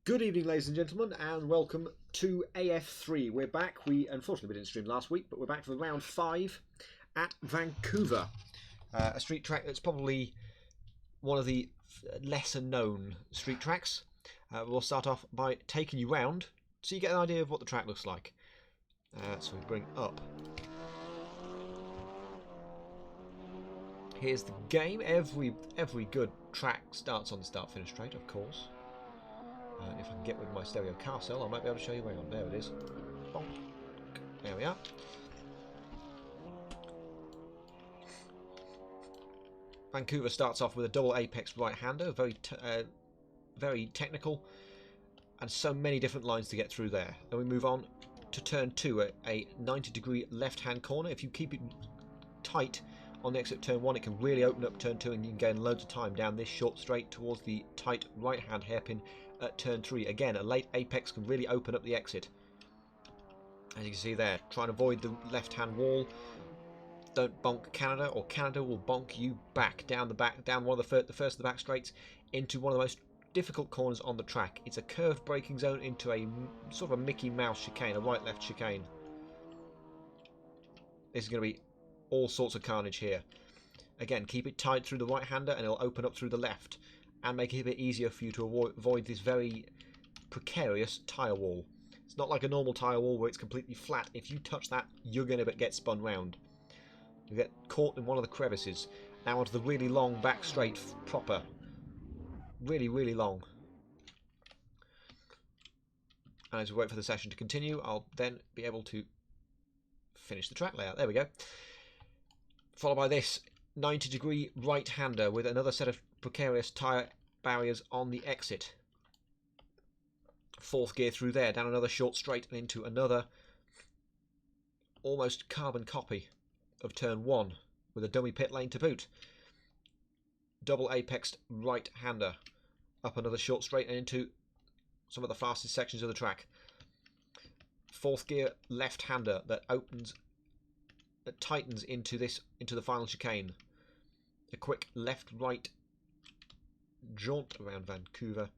Good evening, ladies and gentlemen, and welcome to AF3. We're back. Unfortunately, we didn't stream last week, but we're back for round 5 at Vancouver. A street track that's probably one of the lesser known street tracks. We'll start off by taking you round so you get an idea of what the track looks like. So we bring up. Here's the game. Every good track starts on the start-finish straight, of course. If I can get with my stereo car cell, I might be able to show you where on. There it is. Bonk. There we are. Vancouver starts off with a double apex right-hander, very technical, and so many different lines to get through there. Then we move on to turn 2, a 90-degree left-hand corner. If you keep it tight on the exit turn 1, it can really open up turn 2, and you can gain loads of time down this short straight towards the tight right-hand hairpin at turn 3. Again, a late apex can really open up the exit. As you can see there, try and avoid the left-hand wall. Don't bonk Canada, or Canada will bonk you back down one of the first of the back straights into one of the most difficult corners on the track. It's a curved braking zone into a sort of a Mickey Mouse chicane, a right-left chicane. This is going to be all sorts of carnage here. Again, keep it tight through the right-hander and it'll open up through the left and make it a bit easier for you to avoid this very precarious tyre wall. It's not like a normal tyre wall where it's completely flat. If you touch that, you're going to get spun round. You get caught in one of the crevices. Now onto the really long back straight proper. Really, really long. And as we wait for the session to continue, I'll then be able to finish the track layout. There we go. Followed by this 90-degree right-hander with another set of precarious tyre barriers on the exit. Fourth gear through there, down another short straight and into another almost carbon copy of turn 1 with a dummy pit lane to boot. Double apexed right-hander up another short straight and into some of the fastest sections of the track. Fourth gear left-hander that tightens into the final chicane. A quick left-right jaunt around Vancouver,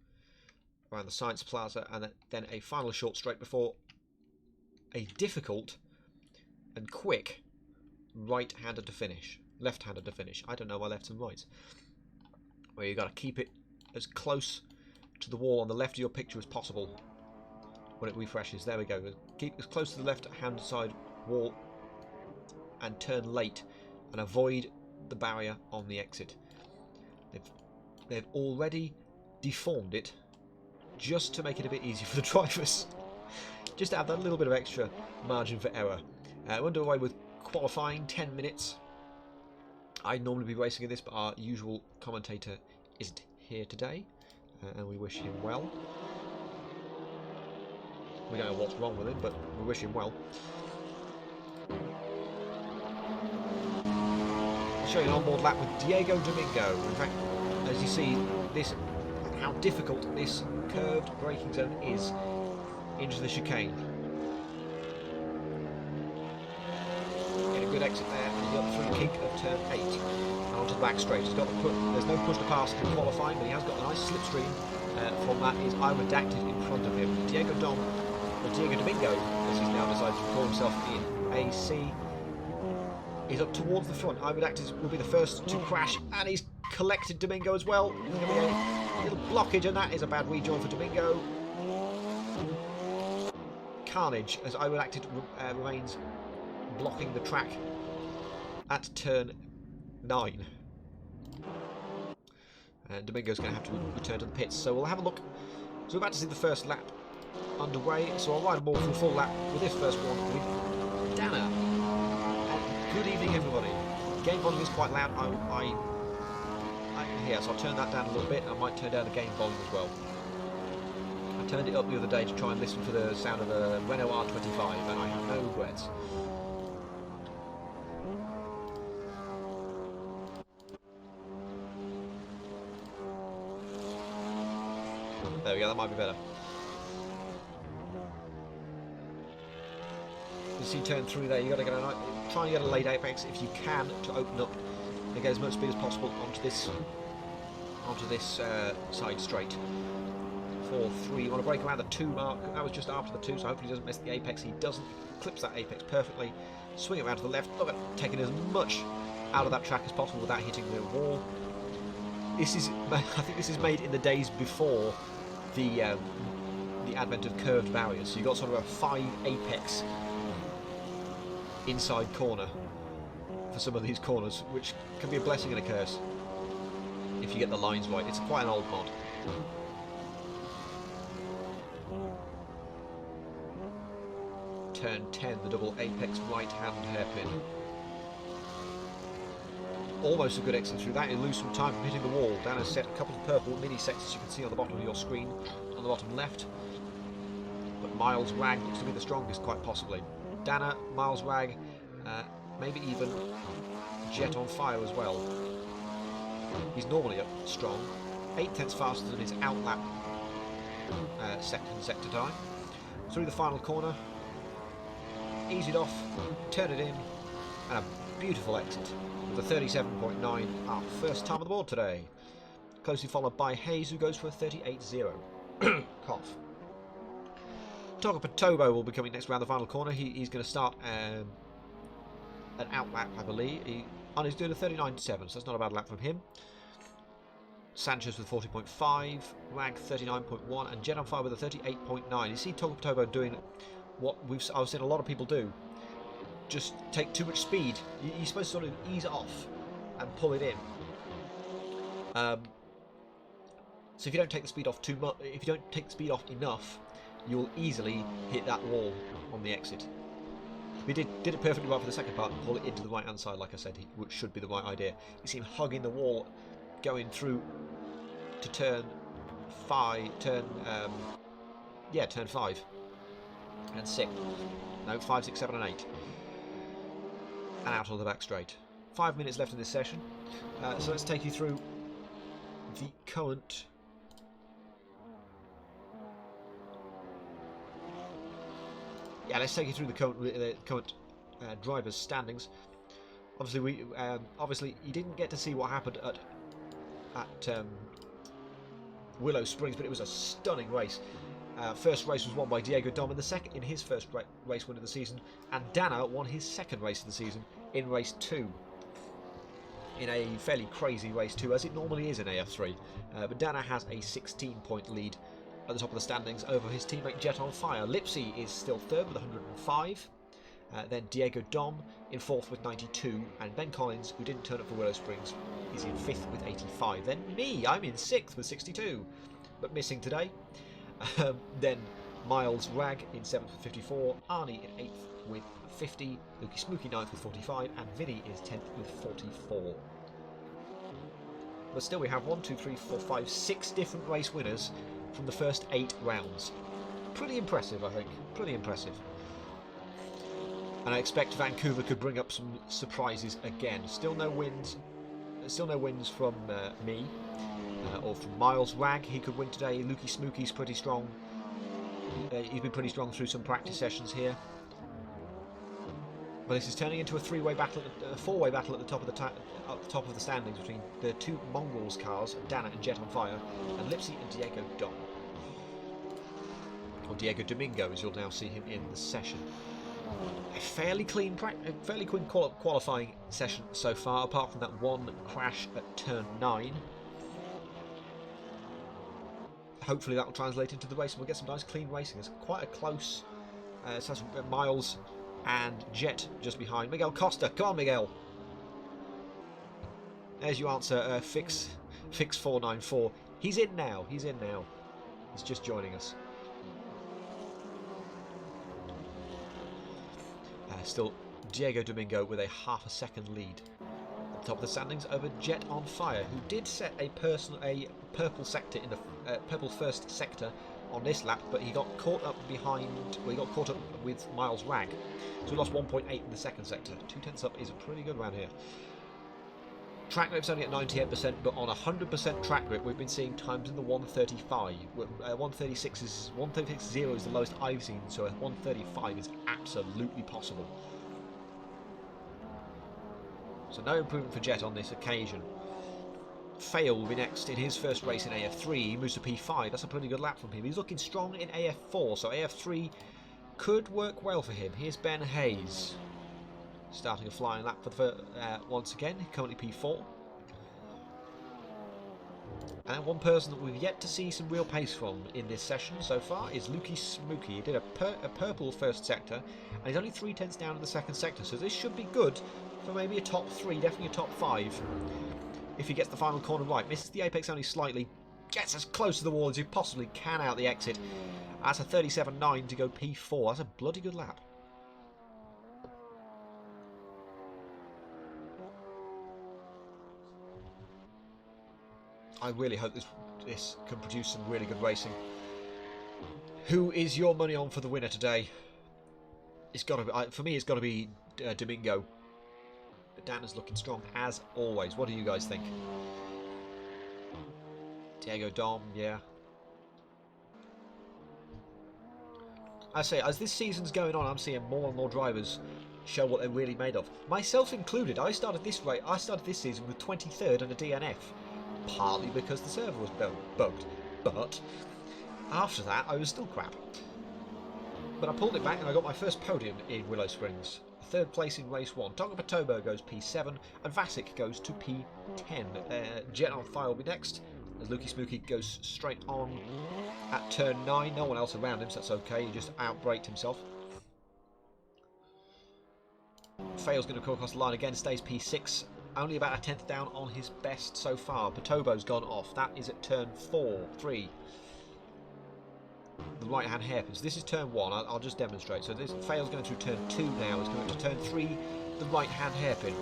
around the Science Plaza, and then a final short straight before a difficult and quick right-hander to finish. Left-hander to finish. I don't know my lefts and rights. Where you've got to keep it as close to the wall on the left of your picture as possible when it refreshes. There we go. Keep as close to the left-hand side wall and turn late and avoid the barrier on the exit. They've already deformed it just to make it a bit easier for the drivers. Just to have that little bit of extra margin for error. We're underway with qualifying, 10 minutes. I'd normally be racing in this, but our usual commentator isn't here today, and we wish him well. We don't know what's wrong with him, but we wish him well. Showing an onboard lap with Diego Domingo. In fact, as you see, how difficult this curved braking zone is into the chicane. Get a good exit there, and you got the through kink of turn 8 and onto the back straight. There's no push to pass in qualifying, but he has got a nice slipstream from that. Is I redacted in front of him. Diego Domingo, as he's now decided to call himself in AC, is up towards the front. I redacted will be the first to crash, and he's collected Domingo as well. There's going to be a little blockage, and that is a bad rejoin for Domingo. Carnage as I redacted remains blocking the track at turn 9. And Domingo's going to have to return to the pits. So we'll have a look. So we're about to see the first lap underway. So I'll ride a ball for a full lap with this first one with Dana. Good evening, everybody. Game volume is quite loud. I can hear, so I'll turn that down a little bit. I might turn down the game volume as well. I turned it up the other day to try and listen for the sound of a Renault R25, and I have no regrets. There we go, that might be better. You see turn through there, you've got to try and get a late apex if you can to open up and get as much speed as possible onto this side straight. 4-3. You want to break around the 2 mark. That was just after the 2, so hopefully he doesn't miss the apex. He doesn't. Clips that apex perfectly. Swing it around to the left. Look at taking as much out of that track as possible without hitting the wall. This is, I think this is made in the days before the advent of curved barriers. So you got sort of a 5 apex inside corner for some of these corners, which can be a blessing and a curse if you get the lines right. It's quite an old mod. Turn 10, the double apex right hand hairpin. Almost a good exit through that. You lose some time from hitting the wall. Dan has set a couple of purple mini sectors you can see on the bottom of your screen, on the bottom left. But Miles Rag looks to be the strongest, quite possibly. Dana, Miles Rag, maybe even Jet on Fire as well. He's normally up strong. 8/10 faster than his outlap second sector time. Through the final corner. Ease it off, turn it in, and a beautiful exit with a 37.9, our first time on the board today. Closely followed by Hayes, who goes for a 38.0. Cough. Togo will be coming next around the final corner. He's going to start an outlap, I believe. He's doing a 39.7, so that's not a bad lap from him. Sanchez with 40.5, Rag 39.1, and Jet on Fire with a 38.9. You see Togo doing what I've seen a lot of people do. Just take too much speed. You're supposed to sort of ease it off and pull it in. So if you don't take the speed off too much, if you don't take the speed off enough, you'll easily hit that wall on the exit. We did it perfectly right for the second part and pull it into the right hand side, like I said, which should be the right idea. You see him hugging the wall, going through to turn 5, turn 5 and 6. No, 5, 6, 7 and 8. And out on the back straight. 5 minutes left in this session. So let's take you through the current let's take you through the current drivers' standings. Obviously you didn't get to see what happened at Willow Springs, but it was a stunning race. First race was won by Diego Dom in his first race win of the season, and Dana won his second race of the season in race 2. In a fairly crazy race 2, as it normally is in AF3. But Dana has a 16-point lead at the top of the standings over his teammate Jet on Fire. Lipsy is still third with 105. Then Diego Dom in fourth with 92, and Ben Collins, who didn't turn up for Willow Springs, is in fifth with 85. Then me, I'm in sixth with 62, but missing today. Then Miles Rag in 7th with 54, Arnie in 8th with 50, Lukey Smooky 9th with 45, and Vinny is 10th with 44. But still we have 6 different race winners from the first 8 rounds. Pretty impressive, I think. Pretty impressive. And I expect Vancouver could bring up some surprises again. Still no wins from me. Or from Miles Rag, he could win today. Lukey Smooky's pretty strong. He's been pretty strong through some practice sessions here. But this is turning into a 4-way battle at the top of the standings between the 2 Mongols cars, Dana and Jet on Fire, and Lipsy and Diego Dom. Or Diego Domingo, as you'll now see him in the session. A fairly clean qualifying session so far, apart from that one crash at turn 9. Hopefully that will translate into the race and we'll get some nice clean racing. It's quite a close Miles and Jet just behind. Miguel Costa, come on Miguel. There's your answer, Fix 494. He's in now. He's just joining us. Still Diego Domingo with a half a second lead. At the top of the standings over Jet on Fire, who did set a purple sector in the purple first sector on this lap, but he got caught up with Miles Rag, so he lost 1.8 in the second sector. 2/10 up is pretty good around here. Track grip's only at 98%, but on 100% track grip we've been seeing times in the 135. 136 is 136.0 is the lowest I've seen, so a 135 is absolutely possible. So no improvement for Jet on this occasion. Fail will be next in his first race in AF3. He moves to P5. That's a pretty good lap from him. He's looking strong in AF4, so AF3 could work well for him. Here's Ben Hayes, starting a flying lap for the once again, currently P4. And one person that we've yet to see some real pace from in this session so far is Lukey Smooky. He did a purple first sector, and he's only 3/10 down in the second sector, so this should be good for maybe a top 3, definitely a top 5. If he gets the final corner right, misses the apex only slightly, gets as close to the wall as he possibly can out the exit. That's a 37.9 to go P4. That's a bloody good lap. I really hope this can produce some really good racing. Who is your money on for the winner today? It's got to be, for me, it's got to be Domingo. But Dan is looking strong as always. What do you guys think? Diego Dom, yeah. I say, as this season's going on, I'm seeing more and more drivers show what they're really made of. Myself included. I started this season with 23rd and a DNF. Partly because the server was bugged, but after that I was still crap. But I pulled it back and I got my first podium in Willow Springs. 3rd place in race 1. Tonga Patobo goes P7 and Vasic goes to P10. Jet on Fire will be next, as Lukey Smooky goes straight on at turn 9. No one else around him, so that's okay. He just outbraked himself. Fail's going to go across the line again, stays P6. Only about a 10th down on his best so far. Patobo's gone off. That is at turn 3. The right-hand hairpin. So this is turn 1. I'll just demonstrate. So this Fail's going through turn 2 now. It's going to turn 3, the right-hand hairpin.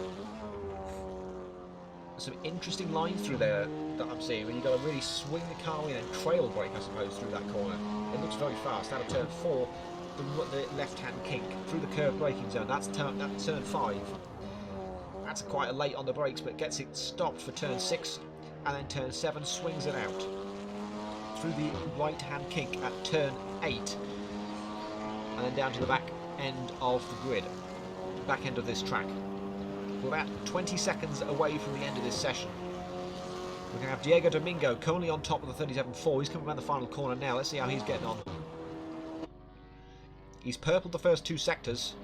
Some interesting lines through there that I'm seeing. When you've got to really swing the car in and trail brake, I suppose, through that corner. It looks very fast. Out of turn 4, the left-hand kink through the curved braking zone. That's turn 5. That's quite a late on the brakes, but gets it stopped for turn 6, and then turn 7 swings it out through the right hand kink at turn 8, and then down to the back end of the grid, back end of this track. We're about 20 seconds away from the end of this session. We're going to have Diego Domingo currently on top of the 37.4. He's coming around the final corner now. Let's see how he's getting on. He's purpled the first 2 sectors.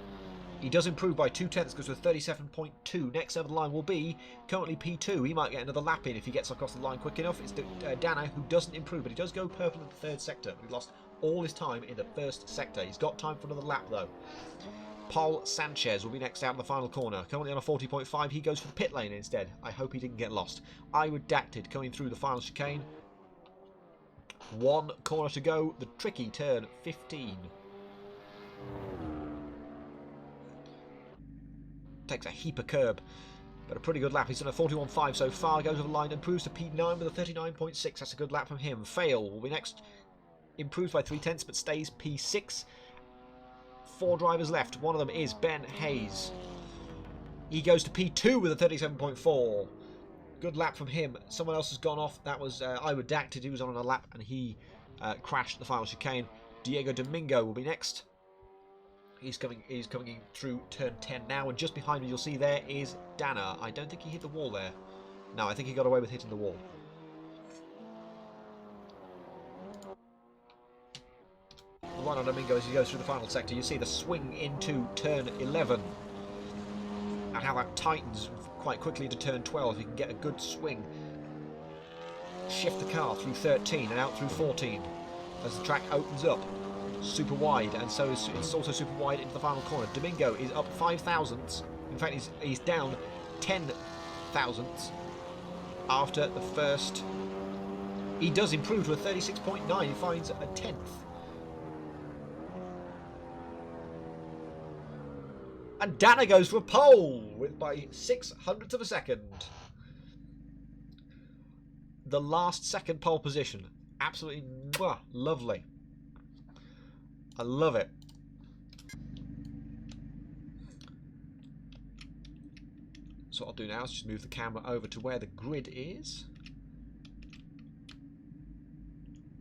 He does improve by 2/10, goes to a 37.2. Next over the line will be currently P2. He might get another lap in if he gets across the line quick enough. It's Dana, who doesn't improve, but he does go purple in the 3rd sector. He lost all his time in the 1st sector. He's got time for another lap though. Paul Sanchez will be next out in the final corner. Currently on a 40.5. He goes for the pit lane instead. I hope he didn't get lost. I Redacted coming through the final chicane. 1 corner to go. The tricky turn 15. Takes a heap of curb, but a pretty good lap. He's done a 41.5 so far, goes over the line, improves to P9 with a 39.6. That's a good lap from him. Fail will be next, improves by 3/10 but stays P6. 4 drivers left. One of them is Ben Hayes. He goes to P2 with a 37.4. Good lap from him. Someone else has gone off. That was I Redacted. He was on a lap and he crashed the final chicane. Diego Domingo will be next. He's coming in through turn 10 now, and just behind me you'll see there is Dana. I don't think he hit the wall there. No, I think he got away with hitting the wall. Right on Domingo as he goes through the final sector. You see the swing into turn 11 and how that tightens quite quickly into turn 12. You can get a good swing. Shift the car through 13 and out through 14 as the track opens up. Super wide, and so it's also super wide into the final corner. Domingo is up 5 thousandths. In fact, he's down 10 thousandths after the first. He does improve to a 36.9. He finds a 10th. And Dana goes for a pole by 0.06 of a second. The last second pole position. Absolutely lovely. I love it. So what I'll do now is just move the camera over to where the grid is.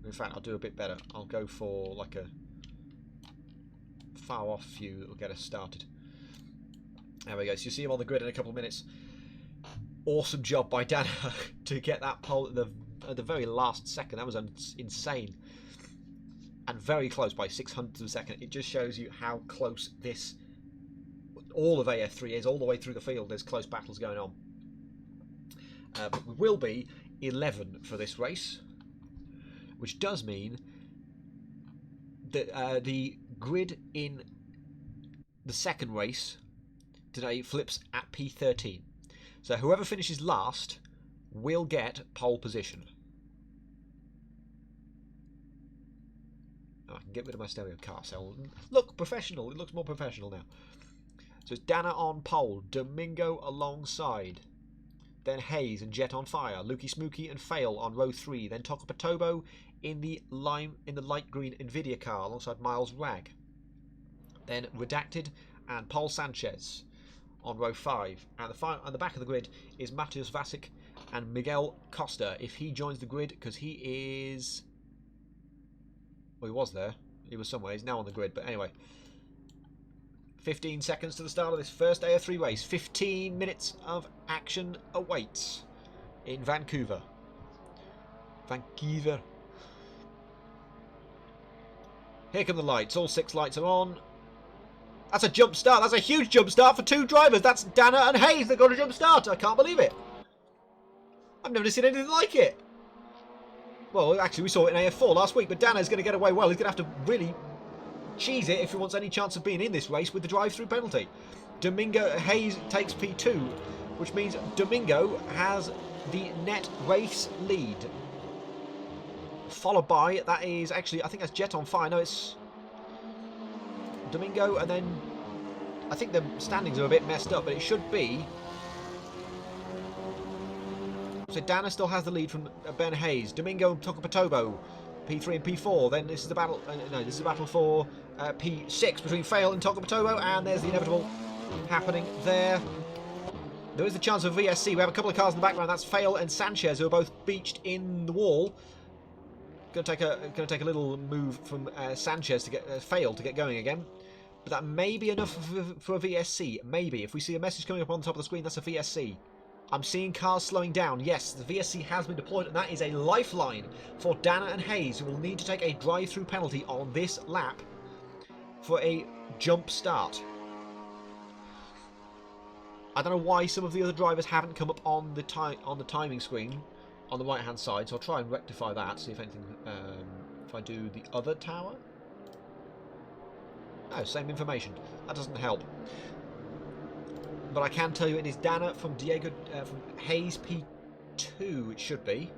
In fact, I'll do a bit better. I'll go for like a far off view that will get us started. There we go. So you see him on the grid in a couple of minutes. awesome job by Dana to get that pole at the very last second. That was insane. And very close by 600ths of a second. It just shows you how close this, all of AF3 is, all the way through the field. There's close battles going on. But we will be 11 for this race, which does mean that the grid in the second race today flips at P13. So whoever finishes last will get pole position. Oh, I can get rid of my stereo car cell. Look professional. It looks more professional now. So it's Dana on pole, Domingo alongside, then Hayes and Jet on fire, Lukey Smooky and Fail on row 3, then Tokopatobo in the light green Nvidia car alongside Miles Rag, then Redacted and Paul Sanchez on row 5, and the back of the grid is Matthias Vasic and Miguel Costa if he joins the grid, because he is, well, he was there, he was somewhere, he's now on the grid, but anyway. 15 seconds to the start of this first AF3 race. 15 minutes of action awaits in Vancouver. Here come the lights. All 6 lights are on. That's a jump start. That's a huge jump start for 2 drivers. That's Dana and Hayes. They've got a jump start. I can't believe it. I've never seen anything like it. Well, actually, we saw it in AF4 last week, but Dana's going to get away well. He's going to have to really cheese it if he wants any chance of being in this race with the drive-through penalty. Domingo Hayes takes P2, which means Domingo has the net race lead. Followed by, that is actually, I think that's Jet on fire. No, it's Domingo, and then I think the standings are a bit messed up, but it should be. So Dana still has the lead from Ben Hayes. Domingo and Tokopatobo, P3 and P4. Then this is the battle. No, this is a battle for P6 between Fail and Tokopatobo, and there's the inevitable happening there. There is the chance of VSC. We have a couple of cars in the background. That's Fail and Sanchez, who are both beached in the wall. Going to take a little move from Sanchez to get Fail to get going again. But that may be enough for a VSC. Maybe. If we see a message coming up on the top of the screen, that's a VSC. I'm seeing cars slowing down. Yes, the VSC has been deployed, and that is a lifeline for Dana and Hayes, who will need to take a drive-through penalty on this lap for a jump start. I don't know why some of the other drivers haven't come up on the timing screen on the right-hand side, so I'll try and rectify that. See if anything. If I do the other tower. No, same information. That doesn't help. But I can tell you it is Dana from from Hayes P2, it should be.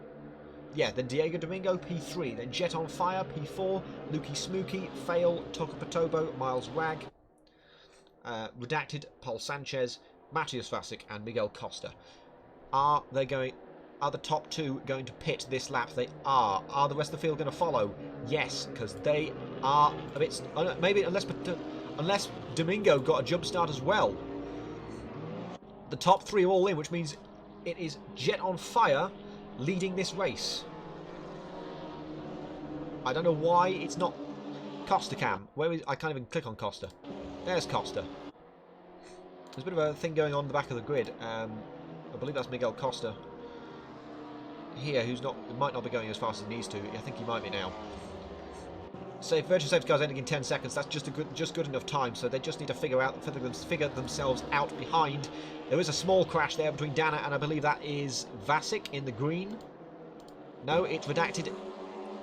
Yeah, then Diego Domingo P3, then Jet on Fire P4, Lukey Smooky, Fail, Tokopatobo, Miles Rag, Redacted, Paul Sanchez, Matthias Vasic, and Miguel Costa. Are the top 2 going to pit this lap? They are. Are the rest of the field going to follow? Yes, because they are a bit. Maybe unless Domingo got a jump start as well. The top 3 are all in, which means it is Jet on Fire leading this race. I don't know why it's not Costa Cam. I can't even click on Costa. There's Costa. There's a bit of a thing going on in the back of the grid. I believe that's Miguel Costa here, who's might not be going as fast as he needs to. I think he might be now. Virtual safety car's ending in 10 seconds. That's just good enough time. So they just need to figure themselves out behind. There is a small crash there between Dana and I believe that is Vasic in the green. No, it's Redacted.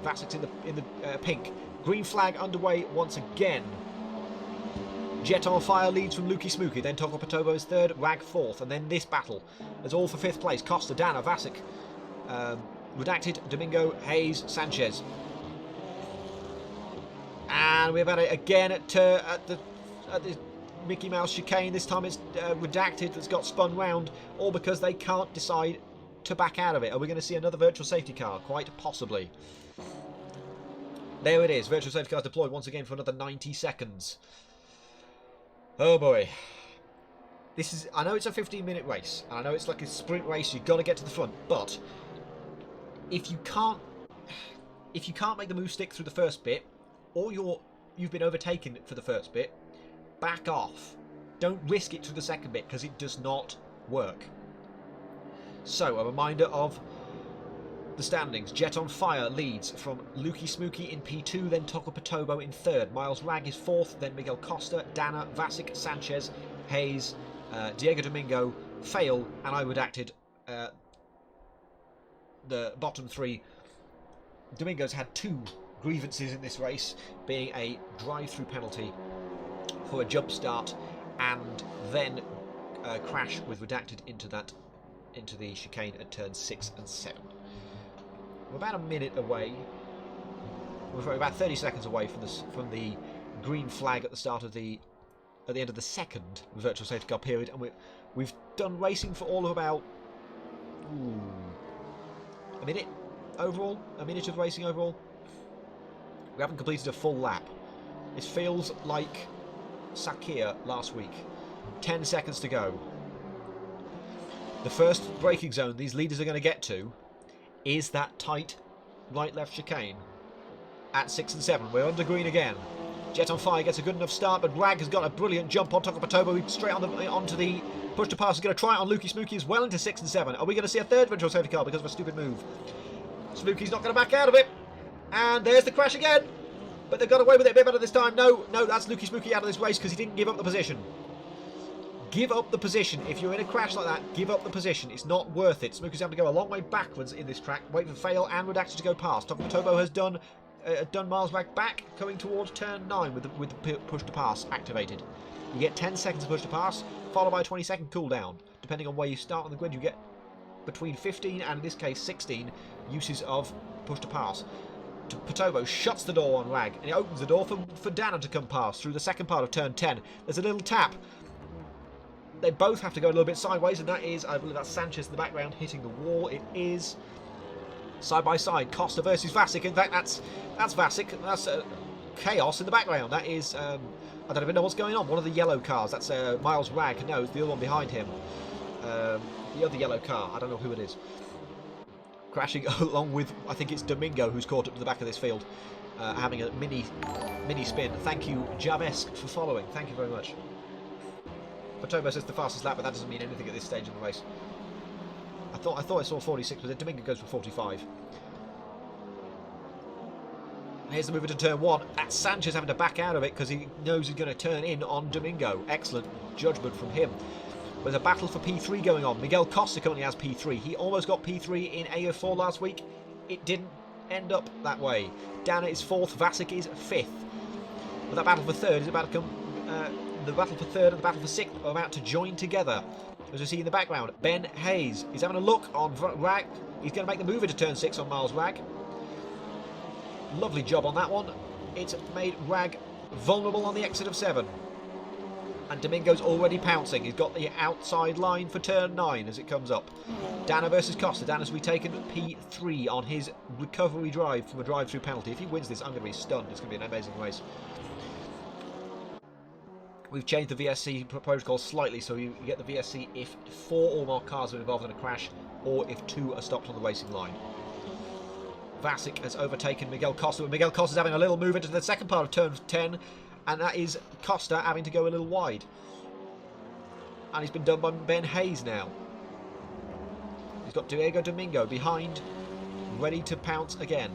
Vasic's in the pink. Green flag underway once again. Jet on Fire leads from Lukey Smooky, then Tokopatobo is 3rd, Rag 4th, and then this battle is all for 5th place. Costa, Dana, Vasic, Redacted, Domingo, Hayes, Sanchez. And we've had it again at the Mickey Mouse chicane. This time it's Redacted that's got spun round, all because they can't decide to back out of it. Are we going to see another virtual safety car? Quite possibly. There it is. Virtual safety car deployed once again for another 90 seconds. Oh boy. I know it's a 15-minute race, and I know it's like a sprint race, you've got to get to the front, but if you can't make the move stick through the first bit, or you've been overtaken for the first bit, back off. Don't risk it through the second bit, because it does not work. So, a reminder of the standings. Jet on Fire leads from Lukey Smokey in P2, then Toko Patobo in 3rd. Miles Rag is 4th, then Miguel Costa, Dana, Vasic, Sanchez, Hayes, Diego Domingo, Fail, and I redacted the bottom 3. Domingo's had 2 grievances in this race, being a drive-through penalty for a jump start and then crash with redacted into the chicane at turns 6 and 7. We're about a minute away. We're about 30 seconds away from the green flag at the end of the second virtual safety car period, and we've done racing for all of about a minute overall. A minute of racing overall. We haven't completed a full lap. It feels like Sakir last week. 10 seconds to go. The first braking zone these leaders are going to get to is that tight right-left chicane at 6 and 7. We're under green again. Jet on Fire gets a good enough start, but Rag has got a brilliant jump on Toko Patobo. Straight onto the push to pass. He's going to try it on Lukey Smokey as well into 6 and 7. Are we going to see a third virtual safety car because of a stupid move? Smokey's not going to back out of it. And there's the crash again. But they've got away with it a bit better this time. No, that's Lukey Smokey out of this race because he didn't give up the position. Give up the position. If you're in a crash like that, give up the position. It's not worth it. Smokey's having to go a long way backwards in this track. Wait for Fail and redacted to go past. Toko Patobo has done Miles Rag back, coming towards turn 9 with the push to pass activated. You get 10 seconds of push to pass, followed by a 20-second cooldown. Depending on where you start on the grid, you get between 15 and, in this case, 16 uses of push to pass. Patobo shuts the door on Rag, and it opens the door for Dana to come past through the second part of turn 10. There's a little tap. They both have to go a little bit sideways, and that is, I believe that's Sanchez in the background hitting the wall. It is side by side, Costa versus Vasic. In fact, that's Vasic. That's chaos in the background. That is, I don't even know what's going on. One of the yellow cars. That's Miles Rag. No, it's the other one behind him. The other yellow car. I don't know who it is. Crashing along with, I think it's Domingo, who's caught up to the back of this field, having a mini spin. Thank you, Javesk, for following. Thank you very much. Patobo says the fastest lap, but that doesn't mean anything at this stage of the race. I thought I saw 46, but then Domingo goes for 45. Here's the move into turn 1. That's Sanchez having to back out of it because he knows he's going to turn in on Domingo. Excellent judgment from him. There's a battle for P3 going on. Miguel Costa currently has P3. He almost got P3 in AF4 last week. It didn't end up that way. Dana is 4th, Vasic is 5th. But that battle for 3rd is about to come... the battle for 3rd and the battle for 6th are about to join together. As you see in the background, Ben Hayes is having a look on Rag. He's going to make the move into turn 6 on Miles Rag. Lovely job on that one. It's made Rag vulnerable on the exit of 7. And Domingo's already pouncing. He's got the outside line for turn 9 as it comes up. Dana versus Costa. Dana's retaken P3 on his recovery drive from a drive-through penalty. If he wins this, I'm going to be stunned. It's going to be an amazing race. We've changed the VSC protocol slightly, so you get the VSC if 4 or more cars are involved in a crash, or if 2 are stopped on the racing line. Vasic has overtaken Miguel Costa, but Miguel Costa's having a little move into the second part of turn 10, and that is Costa having to go a little wide. And he's been done by Ben Hayes now. He's got Diego Domingo behind, ready to pounce again.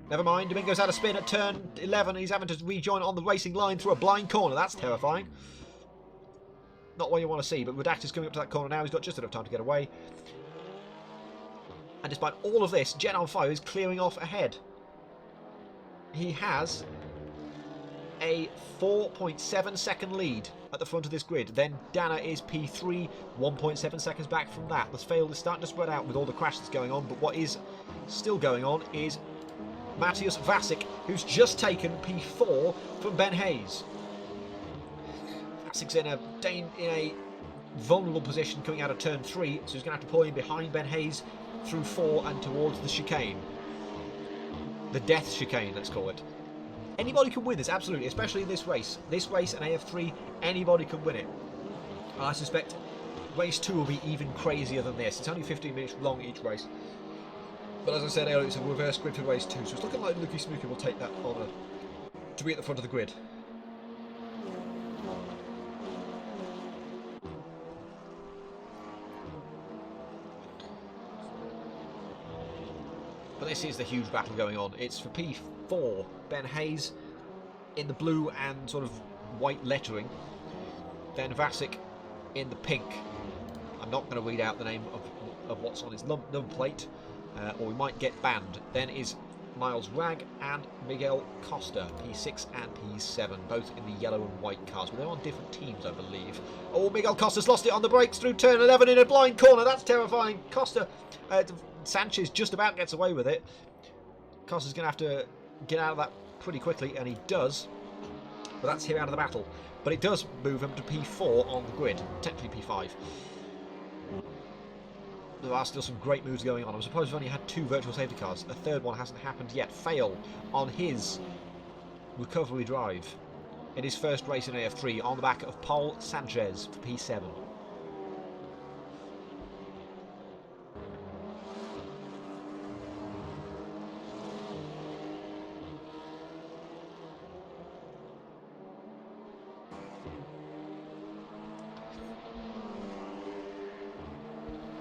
Never mind, Domingo's had a spin at turn 11. He's having to rejoin on the racing line through a blind corner. That's terrifying. Not what you want to see, but Redactor's coming up to that corner now. He's got just enough time to get away. And despite all of this, Jet on Fire is clearing off ahead. He has a 4.7 second lead at the front of this grid. Then Dana is P3, 1.7 seconds back from that. The field is starting to spread out with all the crashes going on, but what is still going on is Matthias Vasic, who's just taken P4 from Ben Hayes. Vasic's in a vulnerable position coming out of turn 3, so he's going to have to pull in behind Ben Hayes through 4 and towards the chicane. The death chicane, let's call it. Anybody can win this, absolutely, especially in this race. This race and AF3, anybody can win it. And I suspect race 2 will be even crazier than this. It's only 15 minutes long each race. But as I said earlier, it's a reverse grid for race 2, so it's looking like Lukey Smokey will take that honour to be at the front of the grid. But this is the huge battle going on. It's for P4. Ben Hayes in the blue and sort of white lettering. Then Vasic in the pink. I'm not going to read out the name of what's on his number plate, or we might get banned. Then is Miles Ragg and Miguel Costa, P6 and P7, both in the yellow and white cars. But they're on different teams, I believe. Oh, Miguel Costa's lost it on the brakes through turn 11 in a blind corner. That's terrifying. Costa, Sanchez just about gets away with it. Costa's going to have to get out of that pretty quickly, and he does. But that's him out of the battle. But it does move him to P4 on the grid, technically P5. There are still some great moves going on. I'm surprised we've only had 2 virtual safety cars. A third one hasn't happened yet. Fail on his recovery drive in his first race in AF3 on the back of Paul Sanchez for P7.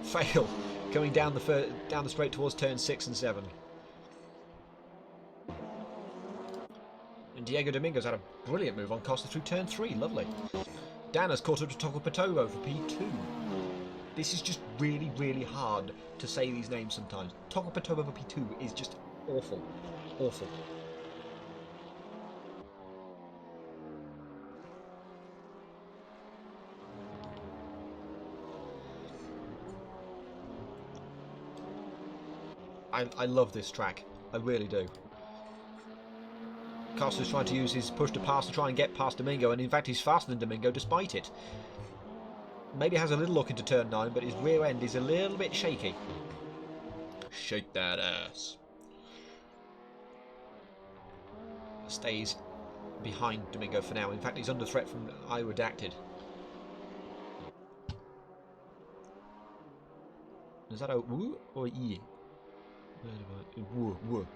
Fail going down the straight towards turn 6 and 7. And Diego Dominguez had a brilliant move on Costa through turn 3. Lovely. Dan has caught up to Toco Patovo for P2. This is just really, really hard to say these names sometimes. Toco Patovo for P2 is just awful. Awful. I love this track. I really do. Costa's trying to use his push to pass to try and get past Domingo, and in fact he's faster than Domingo despite it. Maybe has a little look into turn 9, but his rear end is a little bit shaky. Shake that ass. Stays behind Domingo for now. In fact, he's under threat from I Redacted. Is that a woo or e? Woo, woo.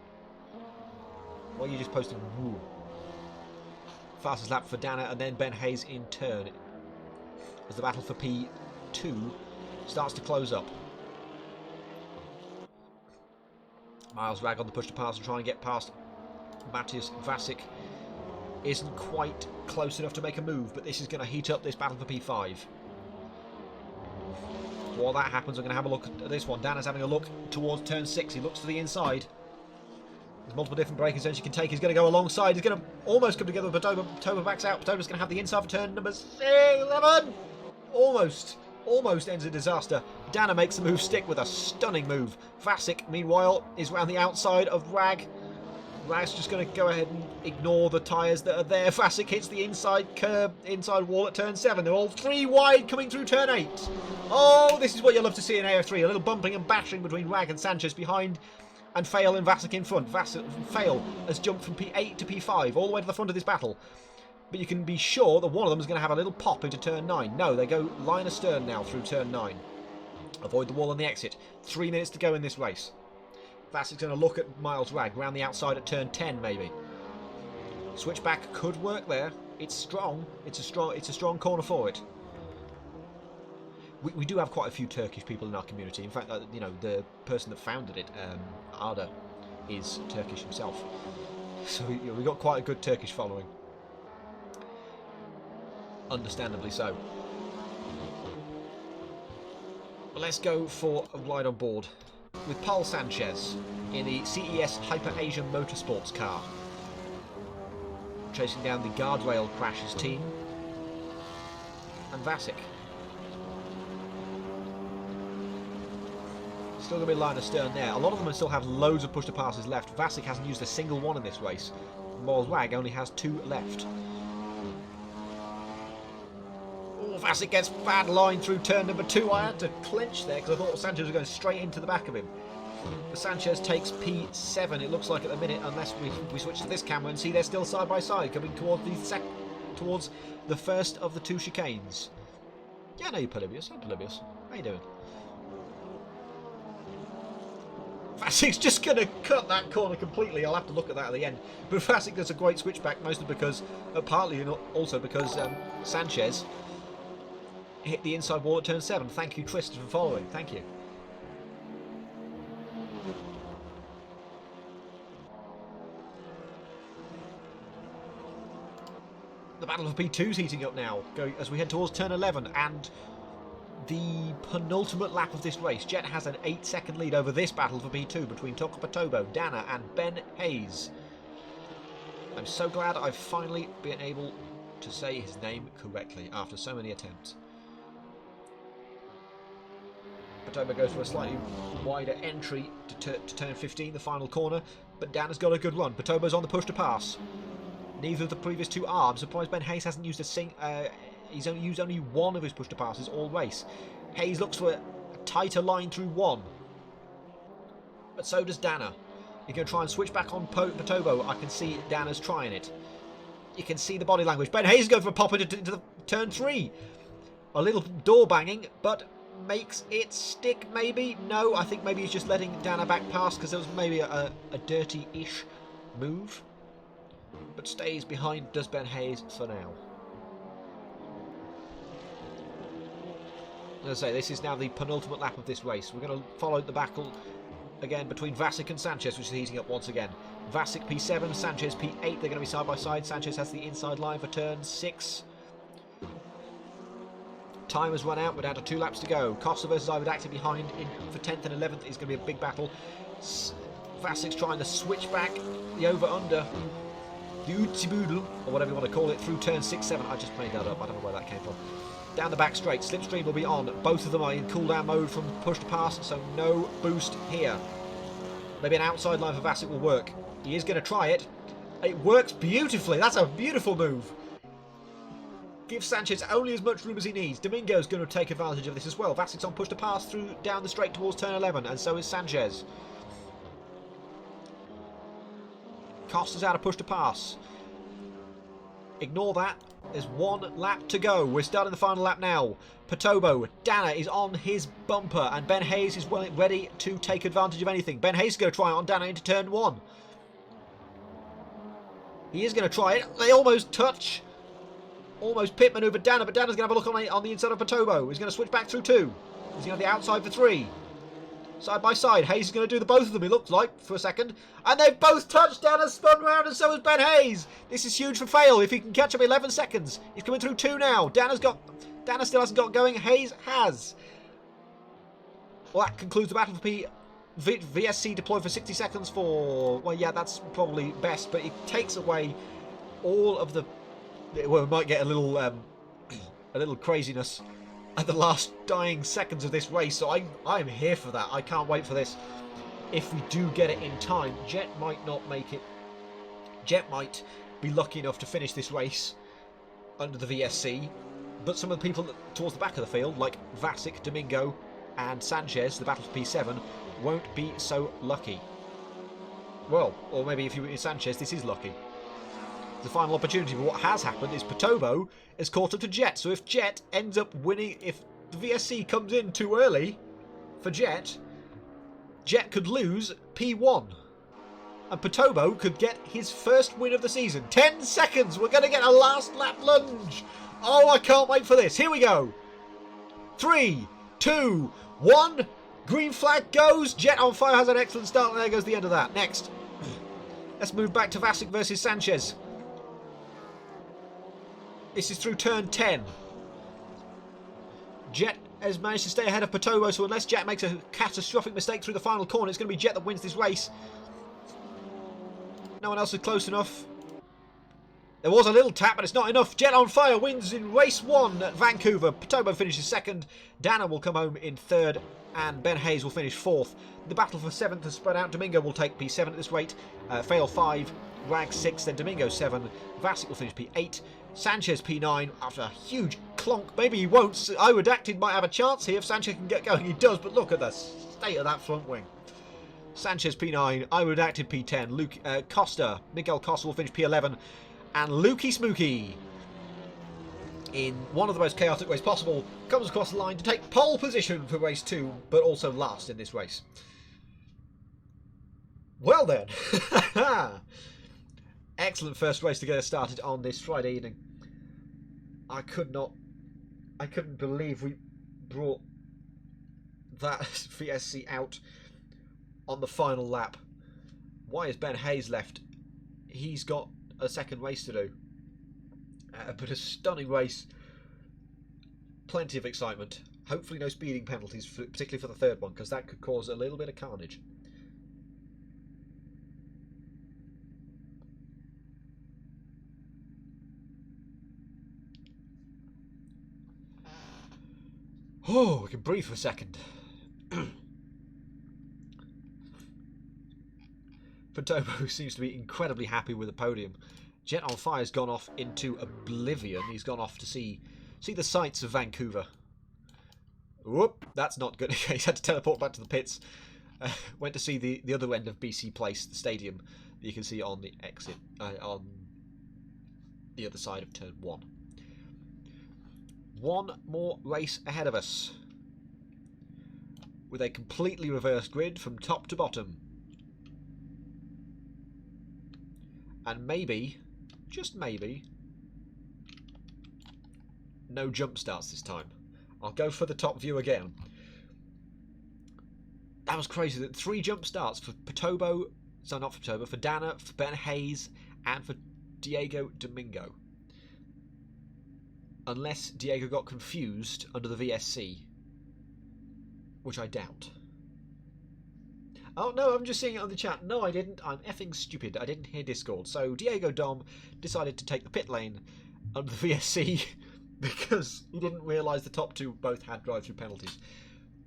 Why are you just posting woo? Fastest lap for Dana and then Ben Hayes in turn as the battle for P2 starts to close up. Miles Ragg on the push to pass and try and get past Matthias Vasic. Isn't quite close enough to make a move, but this is going to heat up this battle for P5. While that happens, I'm going to have a look at this one. Dana's having a look towards turn 6. He looks to the inside. There's multiple different braking zones you can take. He's going to go alongside. He's going to almost come together with Patoba. Patoba backs out. Patoba's going to have the inside for turn number 11. Almost ends in disaster. Dana makes the move stick with a stunning move. Vasic, meanwhile, is round the outside of Ragg. Ragg's just going to go ahead and ignore the tyres that are there. Vasic hits the inside curb, inside wall at turn 7. They're all 3 wide coming through turn 8. Oh, this is what you love to see in AF3. A little bumping and bashing between Ragg and Sanchez behind, and Fail and Vasic in front. Fail has jumped from P8 to P5, all the way to the front of this battle. But you can be sure that one of them is going to have a little pop into turn 9. No, they go line astern now through turn 9. Avoid the wall on the exit. 3 minutes to go in this race. Vasic's going to look at Miles Ragg round the outside at turn 10, maybe. Switchback could work there. It's strong. It's a strong corner for it. We do have quite a few Turkish people in our community. In fact, you know, the person that founded it, Arda, is Turkish himself. So we've got quite a good Turkish following. Understandably so. But let's go for a ride on board with Paul Sanchez in the CES Hyper Asia Motorsports car, chasing down the guardrail crashes team, and Vasic. Still going to be line astern there. A lot of them still have loads of push to passes left. Vasic hasn't used a single one in this race. Miles Ragg only has 2 left. Oh, Vasic gets bad line through turn number 2. I had to clinch there because I thought Sanchez was going straight into the back of him. But Sanchez takes P7, it looks like at the minute, unless we switch to this camera and see they're still side by side, coming towards the first of the 2 chicanes. Yeah, no, you're Polybius. I'm Polybius. How you doing? Vasic's just going to cut that corner completely. I'll have to look at that at the end. But Vasic does a great switchback, mostly because, partly also because Sanchez hit the inside wall at turn 7. Thank you, Tristan, for following. Thank you. battle for P2's heating up now, as we head towards turn 11, and the penultimate lap of this race. Jet has an 8-second lead over this battle for P2 between Tucker Patobo, Dana and Ben Hayes. I'm so glad I've finally been able to say his name correctly after so many attempts. Patobo goes for a slightly wider entry to turn 15, the final corner, but Dana's got a good run. Patobo's on the push to pass. Neither of the previous two are. I'm surprised Ben Hayes hasn't used he's only used one of his push to passes all race. Hayes looks for a tighter line through one, but so does Dana. You're going to try and switch back on Patobo. I can see Dana's trying it. You can see the body language. Ben Hayes is going for a pop into the turn 3. A little door banging, but makes it stick maybe? No, I think maybe he's just letting Dana back past because there was maybe a dirty-ish move. But stays behind does Ben Hayes for now. As I say, this is now the penultimate lap of this race. We're going to follow the battle again between Vasic and Sanchez, which is heating up once again. Vasic P7, Sanchez P8. They're going to be side by side. Sanchez has the inside line for turn 6. Time has run out. We're down to 2 laps to go. Costa versus Ivodacti behind for 10th and 11th is going to be a big battle. Vasic's trying to switch back the over-under, the Utsiboodle, or whatever you want to call it, through turn 6, 7. I just made that up. I don't know where that came from. Down the back straight. Slipstream will be on. Both of them are in cooldown mode from push to pass, so no boost here. Maybe an outside line for Vasic will work. He is going to try it. It works beautifully. That's a beautiful move. Gives Sanchez only as much room as he needs. Domingo's going to take advantage of this as well. Vasic's on push to pass through down the straight towards turn 11, and so is Sanchez. Costa's out of push to pass. Ignore that. There's 1 lap to go. We're starting the final lap now. Patobo, Dana is on his bumper, and Ben Hayes is ready to take advantage of anything. Ben Hayes is going to try on Dana into turn 1. He is going to try it. They almost touch. Almost pit maneuver Dana, but Dana's going to have a look on the inside of Patobo. He's going to switch back through 2. He's going to the outside for 3. Side by side. Hayes is going to do the both of them, it looks like, for a second. And they've both touched. Dana's spun round, and so has Ben Hayes. This is huge for Fail. If he can catch up 11 seconds. He's coming through 2 now. Dana still hasn't got going. Hayes has. Well, that concludes the battle for VSC deployed for 60 seconds for... Well, yeah, that's probably best, but it takes away all of the... Well, we might get a little craziness at the last dying seconds of this race, so I'm here for that. I can't wait for this. If we do get it in time, Jet might not make it. Jet might be lucky enough to finish this race under the VSC, but some of the people towards the back of the field, like Vasic, Domingo, and Sanchez, the battle for P7, won't be so lucky. Well, or maybe if you're Sanchez, this is lucky. The final opportunity, but what has happened is Patobo is caught up to Jet. So if Jet ends up winning, if the VSC comes in too early for Jet, Jet could lose P1. And Patobo could get his first win of the season. 10 seconds! We're going to get a last lap lunge! Oh, I can't wait for this. Here we go. 3, 2, 1. Green flag goes. Jet on fire has an excellent start, and there goes the end of that. Next. Let's move back to Vasic versus Sanchez. This is through turn 10. Jet has managed to stay ahead of Patobo, so unless Jet makes a catastrophic mistake through the final corner, it's going to be Jet that wins this race. No one else is close enough. There was a little tap, but it's not enough. Jet on fire wins in race 1 at Vancouver. Patobo finishes 2nd. Dana will come home in 3rd, and Ben Hayes will finish 4th. The battle for 7th has spread out. Domingo will take P7 at this rate. Fail 5. Rag 6, then Domingo 7. Vasic will finish P8. Sanchez P9 after a huge clonk. Maybe he won't. Irodacted might have a chance here if Sanchez can get going. He does, but look at the state of that front wing. Sanchez P9, Irodacted P10. Miguel Costa will finish P11. And Lukey Smokey, in one of the most chaotic ways possible, comes across the line to take pole position for race 2, but also last in this race. Well then. Excellent first race to get us started on this Friday evening. I couldn't believe we brought that VSC out on the final lap. Why is Ben Hayes left? He's got a second race to do. But a stunning race. Plenty of excitement. Hopefully no speeding penalties, particularly for the third one, because that could cause a little bit of carnage. Oh, we can breathe for a second. Fantomo seems to be incredibly happy with the podium. Jet on Fire's gone off into oblivion. He's gone off to see the sights of Vancouver. Whoop, that's not good. He's had to teleport back to the pits. Went to see the other end of BC Place, the stadium that you can see on the exit, on the other side of turn 1. One more race ahead of us, with a completely reversed grid from top to bottom. And maybe, just maybe, no jump starts this time. I'll go for the top view again. That was crazy. That 3 jump starts for Patobo, so not for Patobo, for Dana, for Ben Hayes, and for Diego Domingo. Unless Diego got confused under the VSC, which I doubt. Oh no, I'm just seeing it on the chat. No, I didn't. I'm effing stupid. I didn't hear Discord. So Diego Dom decided to take the pit lane under the VSC because he didn't realise the top 2 both had drive-through penalties.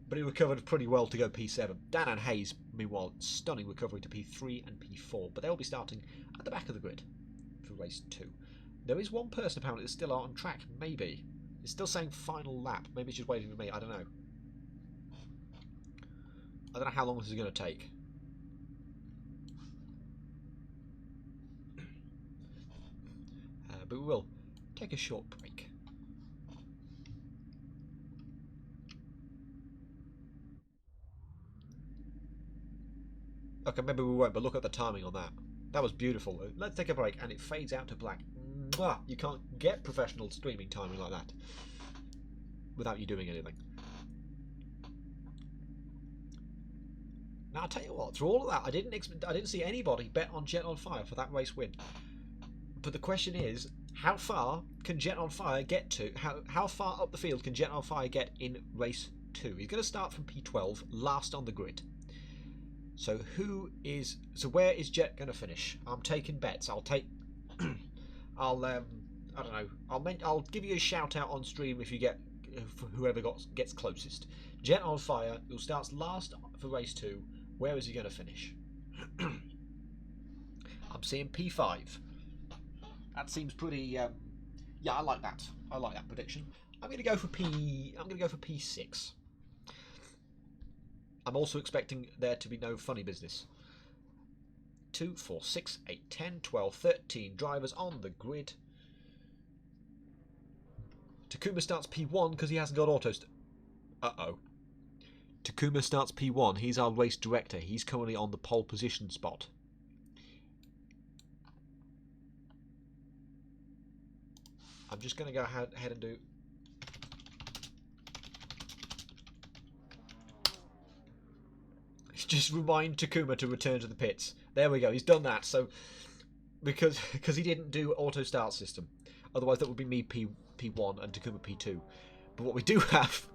But he recovered pretty well to go P7. Dan and Hayes, meanwhile, stunning recovery to P3 and P4. But they'll be starting at the back of the grid for race 2. There is one person apparently that's still on track, maybe. It's still saying final lap. Maybe it's just waiting for me. I don't know. I don't know how long this is going to take. But we will take a short break. Okay, maybe we won't, but look at the timing on that. That was beautiful. Let's take a break, and it fades out to black. Mwah! You can't get professional streaming timing like that without you doing anything. Now I'll tell you what, through all of that, I didn't see anybody bet on Jet on Fire for that race win. But the question is, how far can Jet on Fire get to? How far up the field can Jet on Fire get in race 2? He's going to start from P12, last on the grid. So where is Jet going to finish? I'm taking bets. I don't know. I'll give you a shout out on stream if you get whoever gets closest. Jet on Fire, who starts last for race 2. Where is he going to finish? I'm seeing P5. That seems pretty. Yeah, I like that. I like that prediction. I'm going to go for P6. I'm also expecting there to be no funny business. 2, 4, 6, 8, 10, 12, 13 drivers on the grid. Takuma starts P1 because he hasn't got autos. Uh-oh. Takuma starts P1. He's our race director. He's currently on the pole position spot. I'm just going to go ahead and do... Just remind Takuma to return to the pits. There we go. He's done that. So because he didn't do auto start system. Otherwise that would be me P1 and Takuma P2. But what we do have...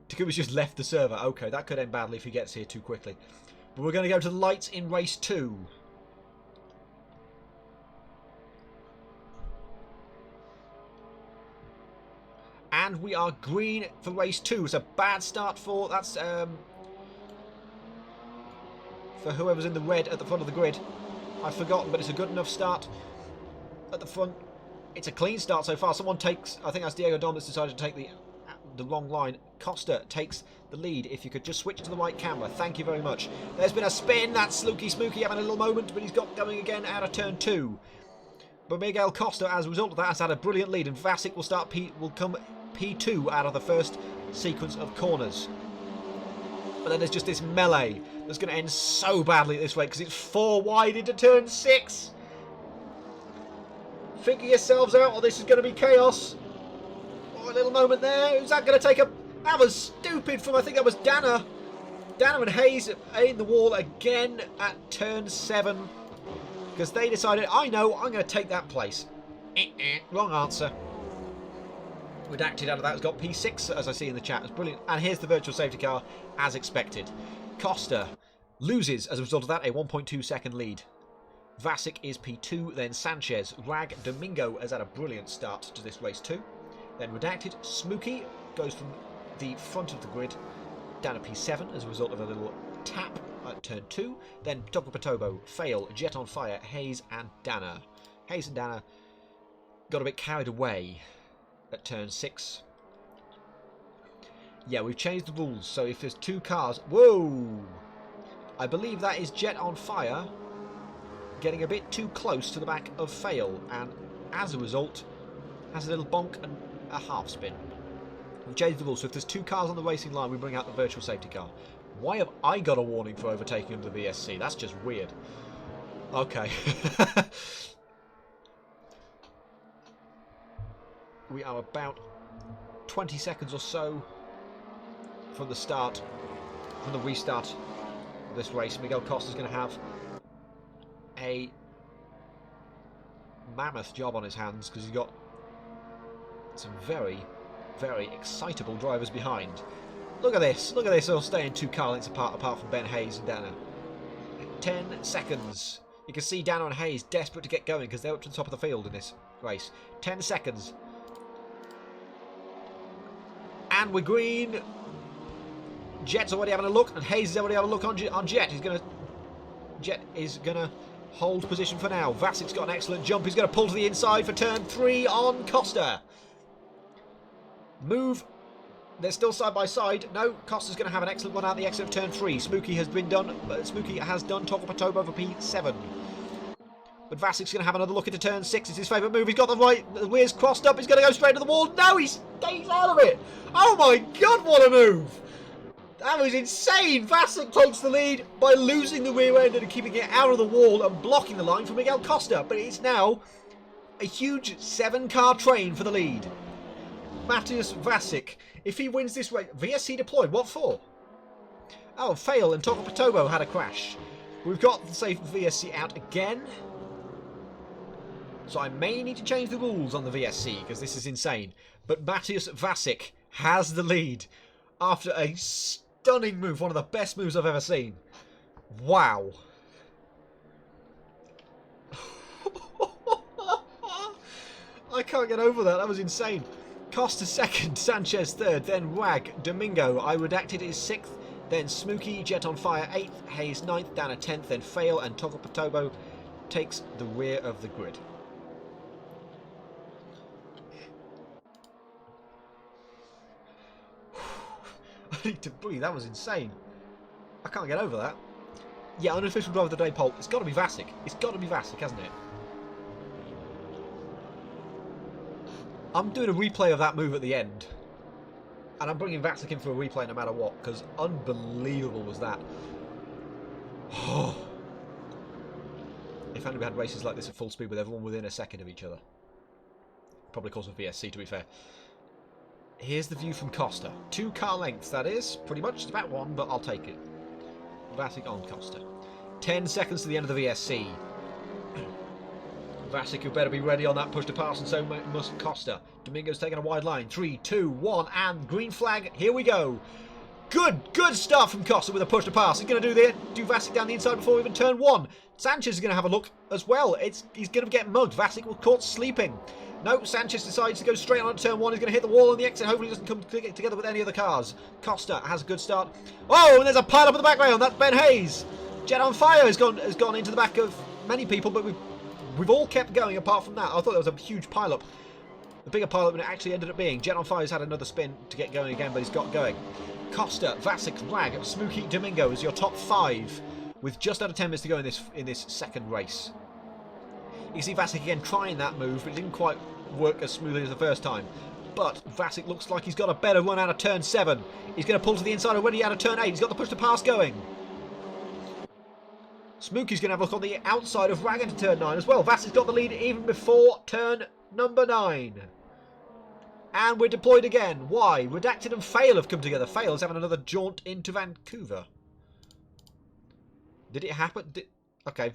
Takuma's just left the server. Okay, that could end badly if he gets here too quickly. But we're going to go to the lights in race 2. And we are green for race 2. It's a bad start for... That's... for whoever's in the red at the front of the grid. I've forgotten, but it's a good enough start at the front. It's a clean start so far. Someone takes... I think that's Diego Dom that's decided to take the wrong line. Costa takes the lead. If you could just switch to the right camera. Thank you very much. There's been a spin. That's Slooky Smooky having a little moment, but he's got going again out of turn 2. But Miguel Costa, as a result of that, has had a brilliant lead, and Vasic will come P2 out of the first sequence of corners. But then there's just this melee that's going to end so badly at this rate because it's 4 wide into turn 6. Figure yourselves out or this is going to be chaos. Oh, a little moment there. Who's that going to take a... That was stupid from, I think that was Dana. Dana and Hayes in the wall again at turn 7. Because they decided, I know, I'm going to take that place. Wrong answer. Redacted out of that has got P6, as I see in the chat. It's brilliant. And here's the virtual safety car, as expected. Costa loses, as a result of that, a 1.2 second lead. Vasic is P2, then Sanchez. Rag Domingo has had a brilliant start to this race too. Then Redacted. Smokey goes from the front of the grid down to P7 as a result of a little tap at turn 2. Then Tokopotobo, Fail, Jet on Fire, Hayes and Dana. Hayes and Dana got a bit carried away at turn 6. Yeah, we've changed the rules, so if there's 2 cars... Whoa! I believe that is Jet on Fire getting a bit too close to the back of Fail, and as a result has a little bonk and a half spin. We've changed the rules, so if there's 2 cars on the racing line, we bring out the virtual safety car. Why have I got a warning for overtaking under the VSC? That's just weird. Okay. We are about 20 seconds or so from the start, from the restart of this race. Miguel Costa's going to have a mammoth job on his hands because he's got some very, very excitable drivers behind. Look at this, they'll stay in 2 car lengths apart from Ben Hayes and Dana. 10 seconds. You can see Dana and Hayes desperate to get going because they're up to the top of the field in this race. 10 seconds. And we're green. Jet's already having a look, and Hayes is already having a look on Jet. Jet is gonna hold position for now. Vasic's got an excellent jump. He's gonna pull to the inside for turn 3 on Costa. Move. They're still side by side. No, Costa's gonna have an excellent one out the exit of turn 3. Smokey has done Tokopotobo over P7. But Vasic's going to have another look into turn 6. It's his favourite move. He's got the rears crossed up. He's going to go straight to the wall. No, he stays out of it. Oh my God, what a move. That was insane. Vasic takes the lead by losing the rear end and keeping it out of the wall and blocking the line for Miguel Costa. But it's now a huge 7-car train for the lead. Matthias Vasic, if he wins this race, VSC deployed. What for? Oh, Fail and Tokopotobo had a crash. We've got the safe VSC out again. So I may need to change the rules on the VSC because this is insane. But Matthias Vasic has the lead after a stunning move. One of the best moves I've ever seen. Wow. I can't get over that. That was insane. Costa second, Sanchez third, then Rag, Domingo, I Redacted is 6th, then Smokey, Jet on Fire 8th, Hayes 9th, Dana 10th, then Fail and Tokopotobo takes the rear of the grid. I need to breathe, that was insane. I can't get over that. Yeah, unofficial driver of the day poll. It's got to be Vasic. It's got to be Vasic, hasn't it? I'm doing a replay of that move at the end. And I'm bringing Vasic in for a replay no matter what, because unbelievable was that. If only we had races like this at full speed with everyone within a second of each other. Probably cause of VSC, to be fair. Here's the view from Costa. 2 car lengths, that is. Pretty much. It's about 1, but I'll take it. Vasic on Costa. 10 seconds to the end of the VSC. Vasic, you better be ready on that push to pass, and so must Costa. Domingo's taking a wide line. 3, 2, 1, and green flag. Here we go. Good start from Costa with a push to pass. He's going to do Vasic down the inside before even turn 1. Sanchez is going to have a look as well. He's going to get mugged. Vasic was caught sleeping. No, Sanchez decides to go straight on to turn 1. He's going to hit the wall on the exit. Hopefully he doesn't come together with any other cars. Costa has a good start. Oh, and there's a pile up in the background. That's Ben Hayes. Jet on Fire has gone into the back of many people, but we've all kept going apart from that. I thought there was a huge pile up. The bigger pile up than it actually ended up being. Jet on Fire's had another spin to get going again, but he's got going. Costa, Vasic, Rag, Smokey, Domingo is your top 5 with just under 10 minutes to go in this second race. You can see Vasic again trying that move, but it didn't quite work as smoothly as the first time. But Vasic looks like he's got a better run out of turn 7. He's going to pull to the inside already out of turn 8. He's got the push to pass going. Smokey's going to have a look on the outside of Rag into turn 9 as well. Vasic's got the lead even before turn number 9. And we're deployed again. Why? Redacted and Fail have come together. Fail's having another jaunt into Vancouver. Did it happen? Okay,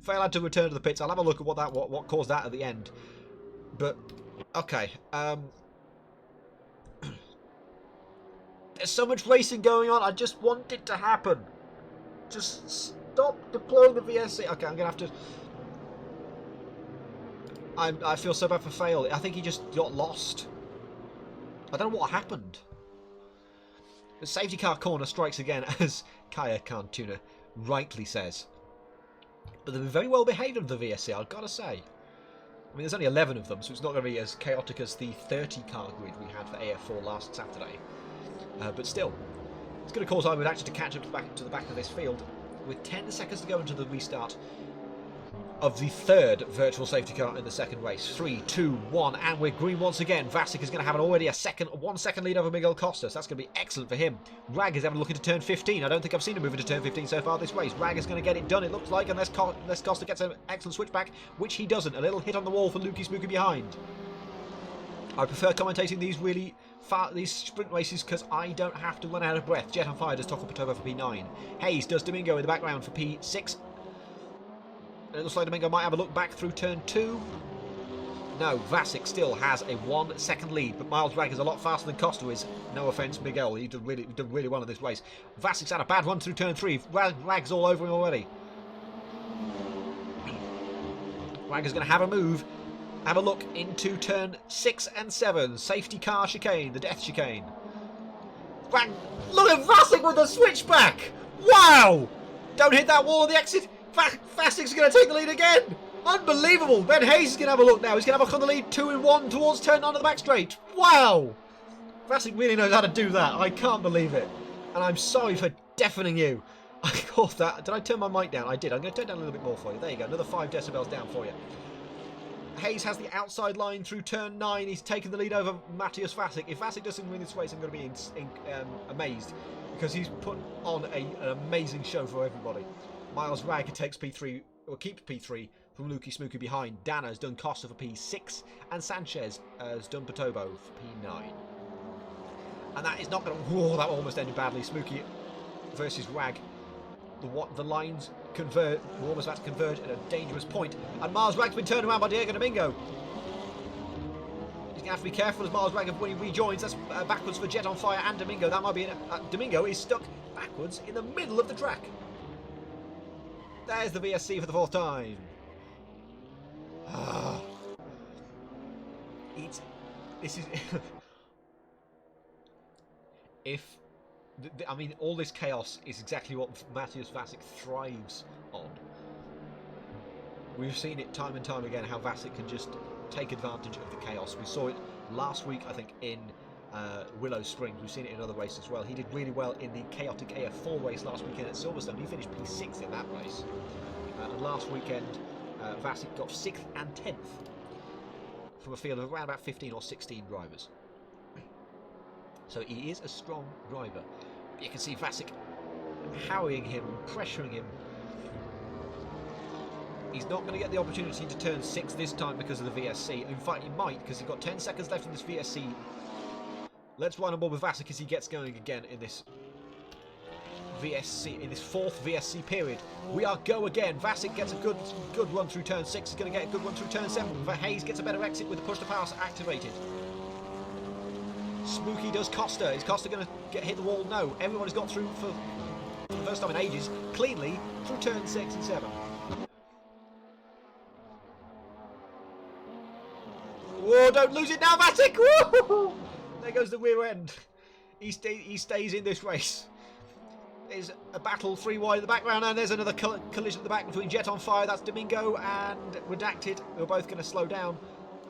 Fail had to return to the pits. I'll have a look at what caused that at the end. But okay, there's so much racing going on. I just want it to happen. Just stop deploying the VSC. Okay, I'm gonna have to. I feel so bad for Fail. I think he just got lost. I don't know what happened. The safety car corner strikes again, as Kaya Kantuna rightly says. But they've been very well behaved under the VSC, I've got to say. I mean, there's only 11 of them, so it's not going to be as chaotic as the 30-car grid we had for AF4 last Saturday. But still, it's going to cause Iwood actually to catch up to the back of this field. With 10 seconds to go into the restart of the third virtual safety car in the second race. 3, 2, 1, and we're green once again. Vasic is going to have already a 1 second lead over Miguel Costas. That's going to be excellent for him. Rag is having a look into turn 15. I don't think I've seen him move into turn 15 so far this race. Rag is going to get it done, it looks like, unless Costa gets an excellent switchback, which he doesn't. A little hit on the wall for Lukey Spooky behind. I prefer commentating these sprint races because I don't have to run out of breath. Jet on Fire does Tocco Patoba for P9. Hayes does Domingo in the background for P6. It looks like Domingo might have a look back through turn 2. No, Vasic still has a 1 second lead, but Miles Rag is a lot faster than Costa is. No offence, Miguel, he did really well in this race. Vasic's had a bad run through turn 3. Rag's all over him already. Rag is going to have a move. Have a look into turn 6 and 7. Safety car chicane, the death chicane. Rag, look at Vasic with the switchback! Wow! Don't hit that wall on the exit. Vasic's going to take the lead again. Unbelievable. Ben Hayes is going to have a look now. He's going to have a look on the lead 2 in 1 towards turn 9 of the back straight. Wow. Vasic really knows how to do that. I can't believe it. And I'm sorry for deafening you. I caught that. Did I turn my mic down? I did. I'm going to turn down a little bit more for you. There you go. Another 5 decibels down for you. Hayes has the outside line through turn 9. He's taken the lead over Matthias Vasic. If Vasic doesn't win this race, I'm going to be amazed. Because he's put on an amazing show for everybody. Miles Rag takes P3, or keeps P3 from Lukey Smooky behind. Dana has done Costa for P6, and Sanchez has done Patobo for P9. And that is not going to... Whoa, that almost ended badly. Smooky versus Rag. The lines convert. We're almost about to converge at a dangerous point. And Miles Rag's been turned around by Diego Domingo. He's going to have to be careful as Miles Rag when he rejoins. That's backwards for Jet on Fire and Domingo. That might be... Domingo is stuck backwards in the middle of the track. There's the VSC for the 4th time. This is... I mean, all this chaos is exactly what Matthias Vasic thrives on. We've seen it time and time again, how Vasic can just take advantage of the chaos. We saw it last week, I think, in Willow Springs. We've seen it in other races as well. He did really well in the chaotic AF4 race last weekend at Silverstone. He finished P6 in that race. And last weekend, Vasic got 6th and 10th from a field of around about 15 or 16 drivers. So he is a strong driver. You can see Vasic harrying him, pressuring him. He's not going to get the opportunity to turn 6 this time because of the VSC. In fact, he might, because he's got 10 seconds left in this VSC. Let's run on board with Vasic as he gets going again in this VSC, in this 4th VSC period. We are go again. Vasic gets a good run through turn 6. He's going to get a good run through turn 7. Hayes gets a better exit with the push to pass activated. Spooky does Costa. Is Costa going to hit the wall? No. Everybody's got through for the first time in ages cleanly through turn 6 and 7. Whoa, don't lose it now, Vasic! Woo! There goes the rear end. He stays in this race. There's a battle 3 wide in the background, and there's another collision at the back between Jet on Fire. That's Domingo and Redacted. We're both going to slow down.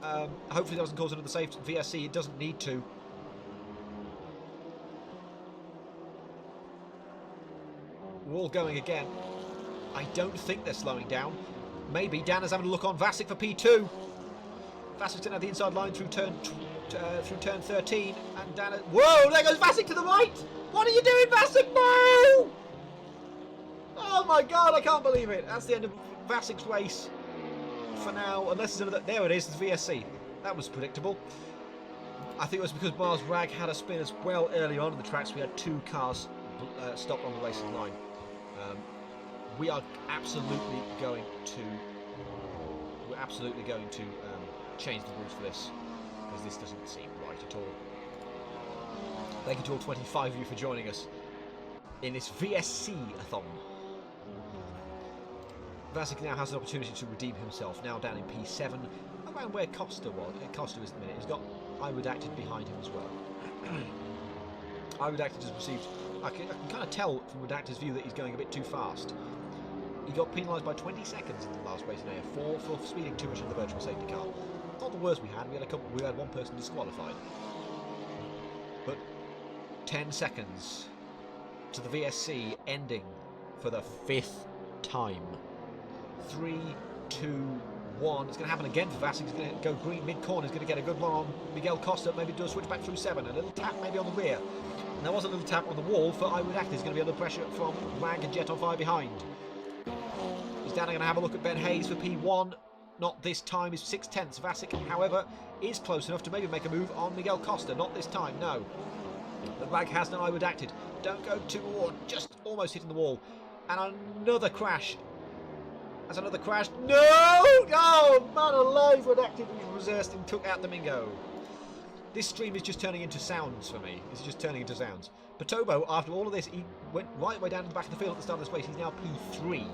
Hopefully it doesn't cause another safety VSC. It doesn't need to. We're all going again. I don't think they're slowing down. Maybe Dana's having a look on Vasic for P2. Vasic's going to have the inside line through turn 13, and Dana... Whoa, there goes Vasic to the right! What are you doing, Vasic? No! Oh my god, I can't believe it. That's the end of Vasic's race for now, unless there's another... There it is, the VSC. That was predictable. I think it was because Miles Rag had a spin as well early on in the tracks. We had 2 cars stopped on the racing line. we are absolutely going to change the rules for this, because this doesn't seem right at all. Thank you to all 25 of you for joining us in this VSC-a-thon. Vasic now has an opportunity to redeem himself, now down in P7, around where Costa was. Costa is at the minute. He's got iRedacted behind him as well. iRedacted has received... I can kind of tell from Redacted's view that he's going a bit too fast. He got penalised by 20 seconds in the last race in AF4 for speeding too much in the virtual safety car. Not the worst we had. We had one person disqualified. But 10 seconds to the VSC ending for the 5th time. 3, 2, 1. It's going to happen again for Vasic. He's going to go green mid-corner. He's going to get a good one on Miguel Costa. Maybe do a switch back through 7. A little tap maybe on the rear. And there was a little tap on the wall for iRedacted. He's going to be under pressure from Rag and Jet on fire behind. He's down going to have a look at Ben Hayes for P1. Not this time. He's 6/10. Vasic, however, is close enough to maybe make a move on Miguel Costa. Not this time, no. The Rag has no iRedacted. Don't go too hard. Just almost hitting the wall. And another crash. That's another crash. No! Oh, man alive. Redacted reversed and took out Domingo. This stream is just turning into sounds for me. It's just turning into sounds. Patobo, after all of this, he went right way down to the back of the field at the start of this race. He's now P3.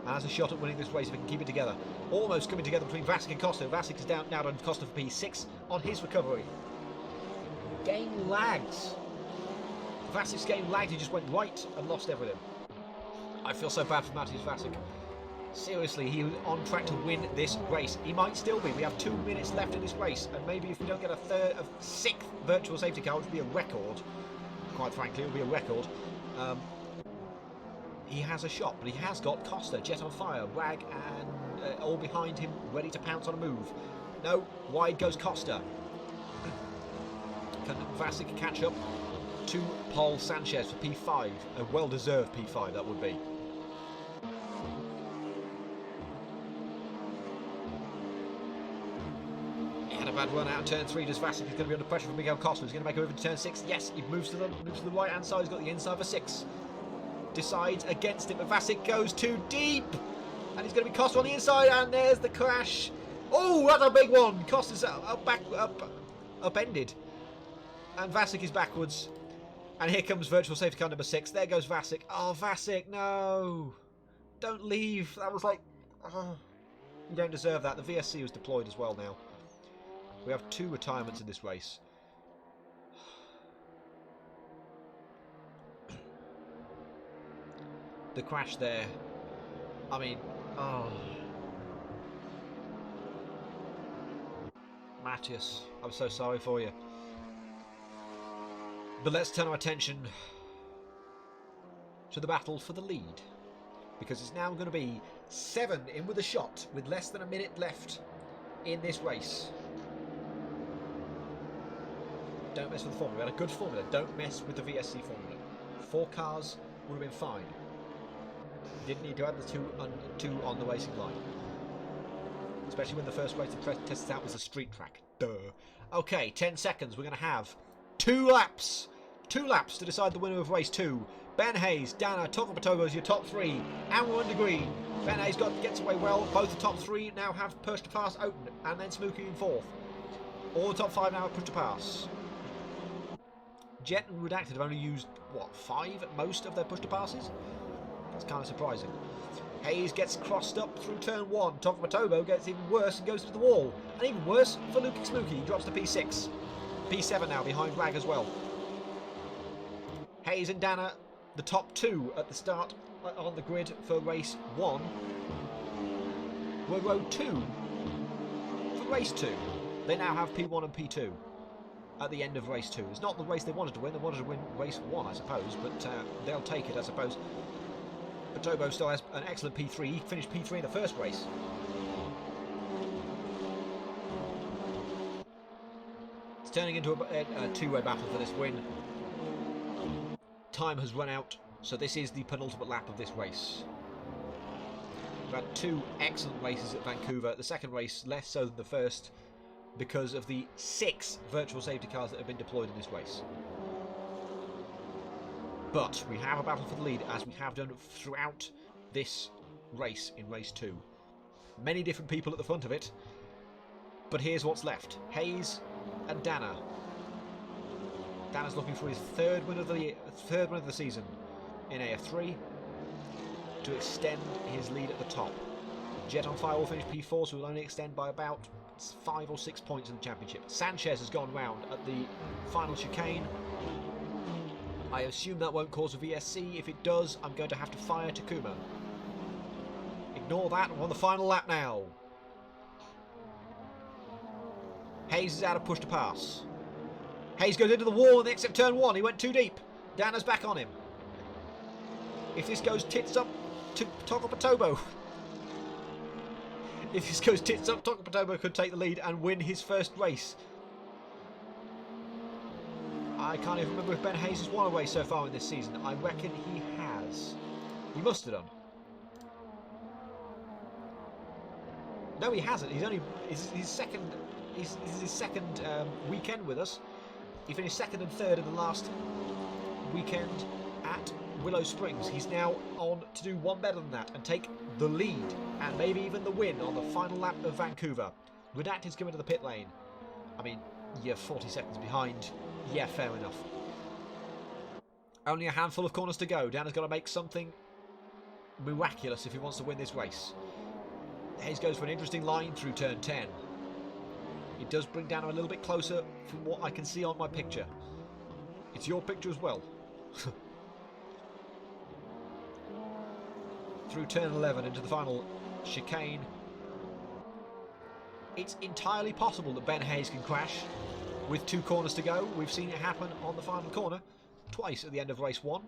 And has a shot at winning this race if he can keep it together. Almost coming together between Vasic and Costa. Vasic is down now on Costa for P6 on his recovery. Game lags. Vasic's game lagged. He just went right and lost everything. I feel so bad for Matthews Vasic. Seriously, he was on track to win this race. He might still be. We have 2 minutes left in this race, and maybe if we don't get a 6th virtual safety car, which would be a record, quite frankly, it would be a record, he has a shot. But he has got Costa, Jet on fire, Rag, and all behind him, ready to pounce on a move. No, wide goes Costa. Can Vasic catch up to Paul Sanchez for P5? A well-deserved P5, that would be. Bad run out of turn 3. Does Vasic is going to be under pressure from Miguel Costa. He's going to make a move into turn 6. Yes, he moves to the right hand side. He's got the inside for 6. Decides against it, but Vasic goes too deep, and he's going to be Costa on the inside. And there's the crash. Oh, that's a big one. Costa's upended, and Vasic is backwards. And here comes virtual safety car number 6. There goes Vasic. Oh, Vasic, no, don't leave. That was like, oh, you don't deserve that. The VSC was deployed as well now. We have 2 retirements in this race. The crash there. I mean, oh. Matthias, I'm so sorry for you. But let's turn our attention to the battle for the lead. Because it's now going to be 7 in with a shot with less than a minute left in this race. Don't mess with the formula. We had a good formula. Don't mess with the VSC formula. 4 cars would have been fine. Didn't need to add the 2 on the racing line. Especially when the first race to test it out was a street track. Duh. Okay, 10 seconds. We're going to have 2 laps. 2 laps to decide the winner of race 2. Ben Hayes, Dana, Tokopotogo is your top 3. And we're under green. Ben Hayes gets away well. Both the top 3 now have push to pass open. And then Smooky in 4th. All the top 5 now have push to pass. Jet and Redacted have only used, what, 5 at most of their push to passes? That's kind of surprising. Hayes gets crossed up through turn 1. Tokopotogo gets even worse and goes to the wall. And even worse for Luke Smooky. He drops to P6. P7 now behind Rag as well. Hayes and Dana, the top 2 at the start on the grid for race 1. Were row 2 for race 2. They now have P1 and P2 at the end of race 2. It's not the race they wanted to win. They wanted to win race 1, I suppose, but they'll take it, I suppose. Patobo still has an excellent P3. He finished P3 in the first race. It's turning into a two-way battle for this win. Time has run out, so this is the penultimate lap of this race. We've had 2 excellent races at Vancouver. The second race less so than the first because of the 6 virtual safety cars that have been deployed in this race. But we have a battle for the lead, as we have done throughout this race in race 2. Many different people at the front of it, but here's what's left. Hayes and Dana. Dana's looking for his third win of the season in AF3 to extend his lead at the top. Jet on Fire will finish P4, so will only extend by about 5 or 6 points in the championship. Sanchez has gone round at the final chicane. I assume that won't cause a VSC. If it does, I'm going to have to fire Takuma. Ignore that. We're on the final lap now. Hayes is out of push to pass. Hayes goes into the wall in the exit turn 1. He went too deep. Dana's back on him. If this goes tits up to Tokopotobo. If this goes tits up, Tokopotobo could take the lead and win his first race. I can't even remember if Ben Hayes has won a race so far in this season. I reckon he has. He must have done. No, he hasn't. He's only his second. This is his second weekend with us. He finished second and third in the last weekend at Willow Springs. He's now on to do one better than that and take the lead and maybe even the win on the final lap of Vancouver. Redacted's coming to the pit lane. I mean, you're 40 seconds behind. Yeah, fair enough. Only a handful of corners to go. Dana's got to make something miraculous if he wants to win this race. Hayes goes for an interesting line through turn 10. It does bring Dana a little bit closer from what I can see on my picture. It's your picture as well. Through turn 11 into the final chicane. It's entirely possible that Ben Hayes can crash with 2 corners to go. We've seen it happen on the final corner twice at the end of race 1.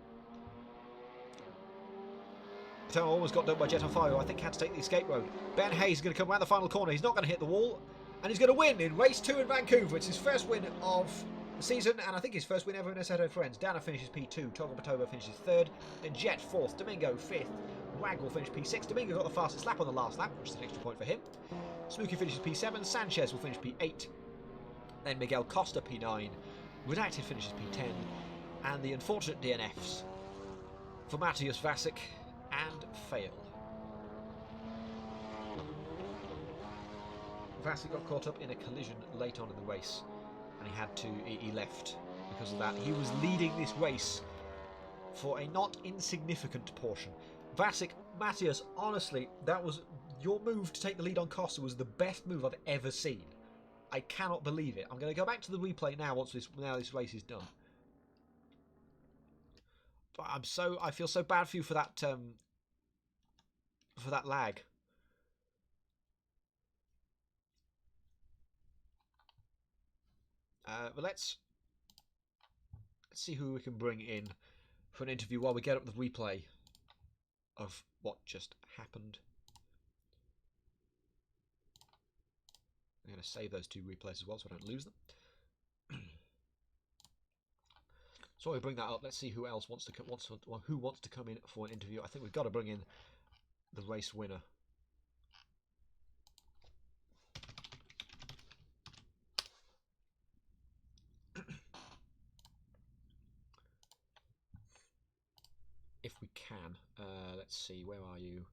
So almost got done by Jet on Fire, who I think had to take the escape road. Ben Hayes is going to come around the final corner. He's not going to hit the wall. And he's going to win in race 2 in Vancouver. It's his first win of the season, and I think his first win ever in Assetto Friends. Dana finishes P2, Tokopotobo finishes 3rd, then Jet 4th, Domingo 5th, Wag will finish P6. Domingo got the fastest lap on the last lap, which is an extra point for him. Smokey finishes P7, Sanchez will finish P8, then Miguel Costa P9, Redacted finishes P10, and the unfortunate DNFs for Matthias Vasic and Fail. Vasic got caught up in a collision late on in the race, and he left because of that. He was leading this race for a not insignificant portion. Vasic, Matthias, honestly, that was your move to take the lead on Costa was the best move I've ever seen. I cannot believe it. I'm going to go back to the replay now now this race is done. But I feel so bad for you for that lag. But let's see who we can bring in for an interview while we get up the replay of what just happened. I'm going to save those 2 replays as well so I don't lose them. So we bring that up. Let's see who else wants to come in for an interview. I think we've got to bring in the race winner. If we can. Let's see, where are you?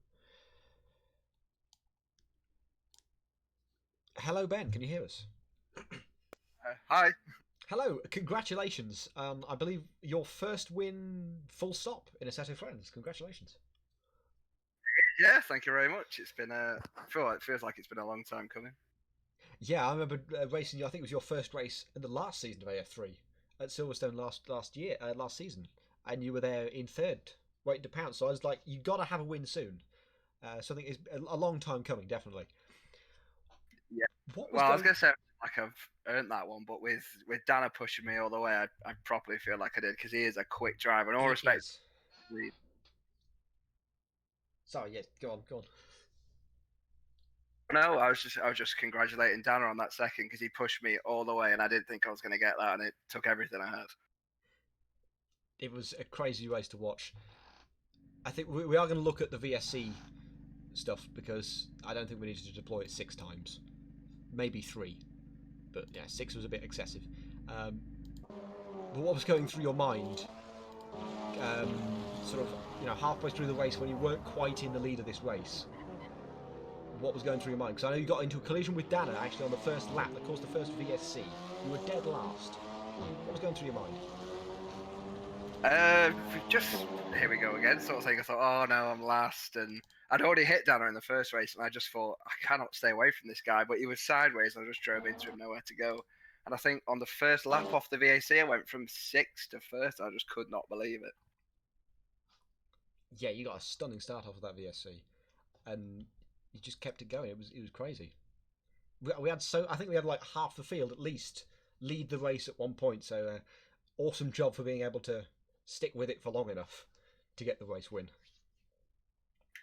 Hello, Ben, can you hear us? Hi. Hello, congratulations. I believe your first win full stop in Assetto Friends. Congratulations. Yeah, thank you very much. It's been it feels like it's been a long time coming. Yeah, I remember racing you. I think it was your first race in the last season of AF3 at Silverstone last season, and you were there in 3rd, waiting to pounce. So I was like, you got to have a win soon. So I think it's a long time coming, definitely. Yeah. I was going to say like I've earned that one, but with Dana pushing me all the way, I properly feel like I did because he is a quick driver. In all respects. Sorry, yes, go on. No, I was just congratulating Dana on that second because he pushed me all the way, and I didn't think I was going to get that, and it took everything I had. It was a crazy race to watch. I think we are going to look at the VSC stuff because I don't think we need to deploy it 6 times, maybe 3, but yeah, 6 was a bit excessive. But what was going through your mind sort of, halfway through the race when you weren't quite in the lead of this race, what was going through your mind? Because I know you got into a collision with Dana actually on the first lap that caused the first VSC. You were dead last. What was going through your mind? Just here we go again, sort of thing. I thought, oh no, I'm last, and I'd already hit Dana in the first race, and I just thought I cannot stay away from this guy. But he was sideways, and I just drove into him, nowhere to go. And I think on the first lap off the VAC, I went from 6th to 1st. I just could not believe it. Yeah, you got a stunning start off of that VSC, and you just kept it going. It was crazy. We had I think we had like half the field at least lead the race at one point. So awesome job for being able to stick with it for long enough to get the race win.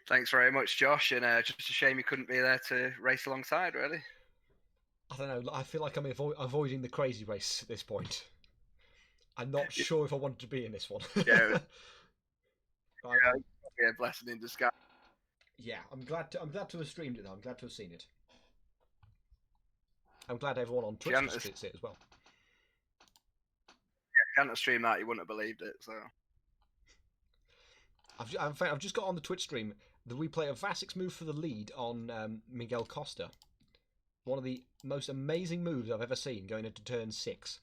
Thanks very much, Josh. And just a shame you couldn't be there to race alongside, really. I don't know. I feel like I'm avoiding the crazy race at this point. I'm not sure if I wanted to be in this one. Yeah. Yeah, a blessing in disguise. Yeah, I'm glad to have streamed it though. I'm glad to have seen it. I'm glad everyone on Twitch has seen it as well. Yeah, if you hadn't streamed that, you wouldn't have believed it. So I've just got on the Twitch stream the replay of Vasic's move for the lead on Miguel Costa. One of the most amazing moves I've ever seen going into turn 6.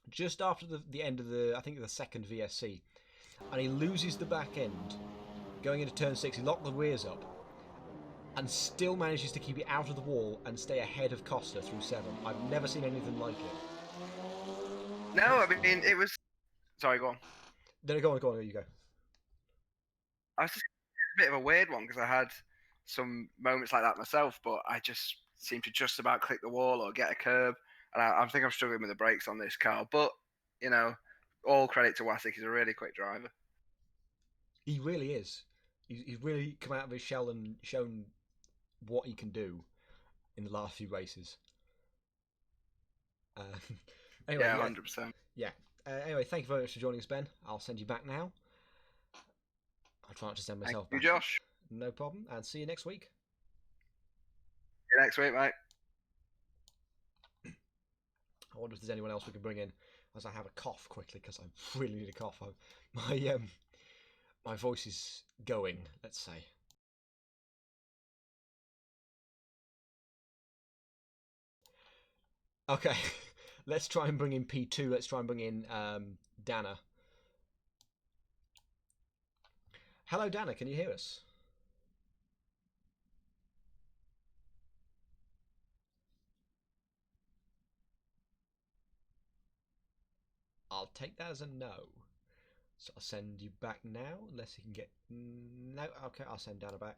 Just after the end of the second VSC. And he loses the back end going into turn 6. He locked the rears up and still manages to keep it out of the wall and stay ahead of Costa through 7. I've never seen anything like it. No, I mean, it was... Sorry, go on. No, go on, there you go. I was just a bit of a weird one because I had some moments like that myself, but I just seemed to just about click the wall or get a curb. And I think I'm struggling with the brakes on this car. But, all credit to Wasik. He's a really quick driver. He really is. He's really come out of his shell and shown what he can do in the last few races. Anyway, yeah, 100%. Yeah. Anyway, thank you very much for joining us, Ben. I'll send you back now. I'll try not to send myself back. Thank you, Josh. No problem. And see you next week. See you next week, mate. I wonder if there's anyone else we can bring in as I have a cough quickly because I really need a cough. My voice is going, let's say. Okay, let's try and bring in P2. Let's try and bring in Dana. Hello, Dana. Can you hear us? I'll take that as a no. So I'll send you back now, unless you can get... No, okay, I'll send Dana back.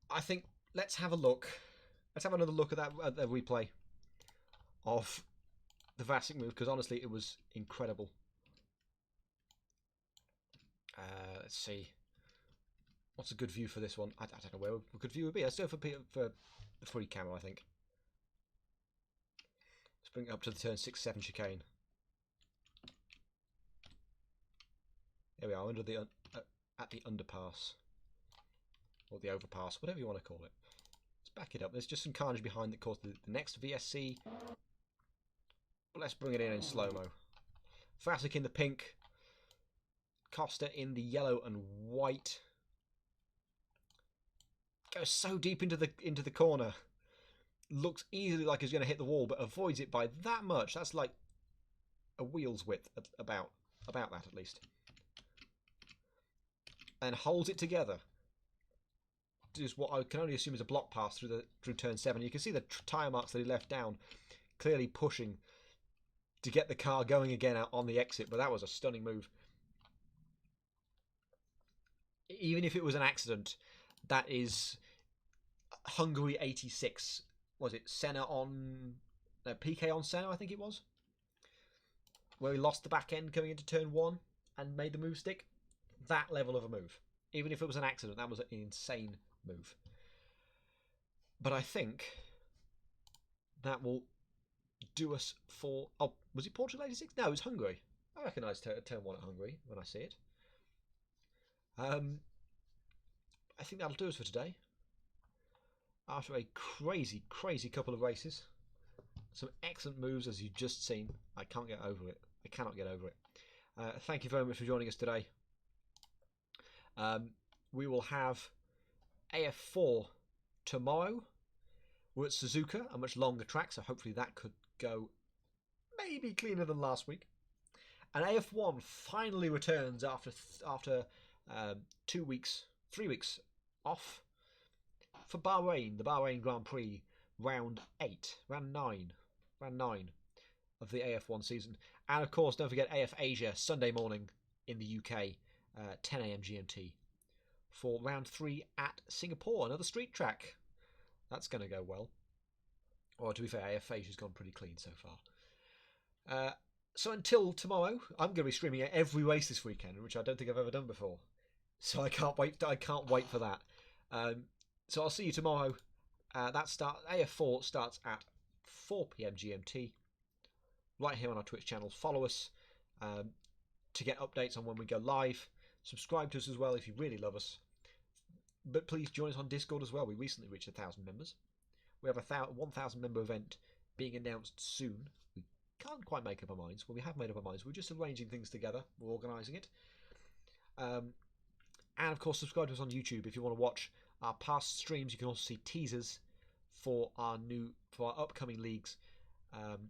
I think, let's have a look. Let's have another look at that replay of the Vasic move, because honestly, it was incredible. Let's see. What's a good view for this one? I don't know where a good view would be. Let's do it for the free camera, I think. Let's bring it up to the turn 6-7 chicane. There we are, under the at the underpass. Or the overpass, whatever you want to call it. Let's back it up. There's just some carnage behind that caused the next VSC. But let's bring it in slow-mo. Vasic in the pink. Costa in the yellow and white. Goes so deep into the corner. Looks easily like he's going to hit the wall, but avoids it by that much. That's like a wheel's width, about that at least. And holds it together. Just what I can only assume is a block pass through turn 7. You can see the tyre marks that he left down, clearly pushing to get the car going again out on the exit. But that was a stunning move. Even if it was an accident, that is Hungary 86. Was it Senna on... No, PK on Senna, I think it was? Where he lost the back end coming into turn 1 and made the move stick. That level of a move. Even if it was an accident, that was an insane move. But I think that will do us for... Oh, was it Portugal 86? No, it was Hungary. I recognise turn 1 at Hungary when I see it. I think that'll do us for today. After a crazy, crazy couple of races. Some excellent moves, as you've just seen. I can't get over it. I cannot get over it. Thank you very much for joining us today. We will have AF4 tomorrow. We're at Suzuka, a much longer track, so hopefully that could go maybe cleaner than last week. And AF1 finally returns after 3 weeks off for Bahrain, the Bahrain Grand Prix, round 9 of the AF1 season. And of course, don't forget AF Asia, Sunday morning in the UK, 10 a.m. GMT, for round 3 at Singapore, another street track. That's going to go well. Or to be fair, AF Asia's gone pretty clean so far. So until tomorrow, I'm going to be streaming every race this weekend, which I don't think I've ever done before. So I can't wait for that. So I'll see you tomorrow. AF4 starts at 4 p.m. GMT, right here on our Twitch channel. Follow us to get updates on when we go live. Subscribe to us as well if you really love us. But please join us on Discord as well. We recently reached 1,000 members. We have a 1,000 member event being announced soon. We can't quite make up our minds. Well, we have made up our minds. We're just arranging things together. We're organising it. And of course, subscribe to us on YouTube if you want to watch our past streams. You can also see teasers for our upcoming leagues. And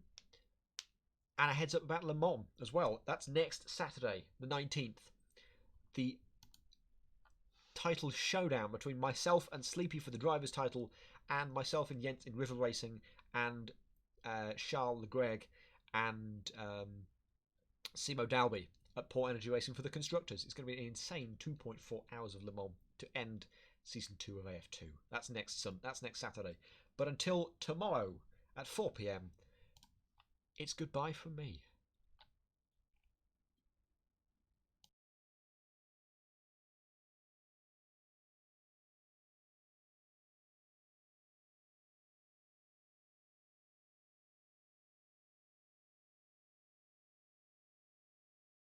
a heads up about Le Mans as well. That's next Saturday, the 19th. The title showdown between myself and Sleepy for the driver's title, and myself and Jens in River Racing, and Charles Legreg and Simo Dalby at Port Energy Racing for the constructors. It's going to be an insane 2.4 hours of Le Mans to end season 2 of AF2. That's next Saturday. But until tomorrow at 4 p.m, it's goodbye from me.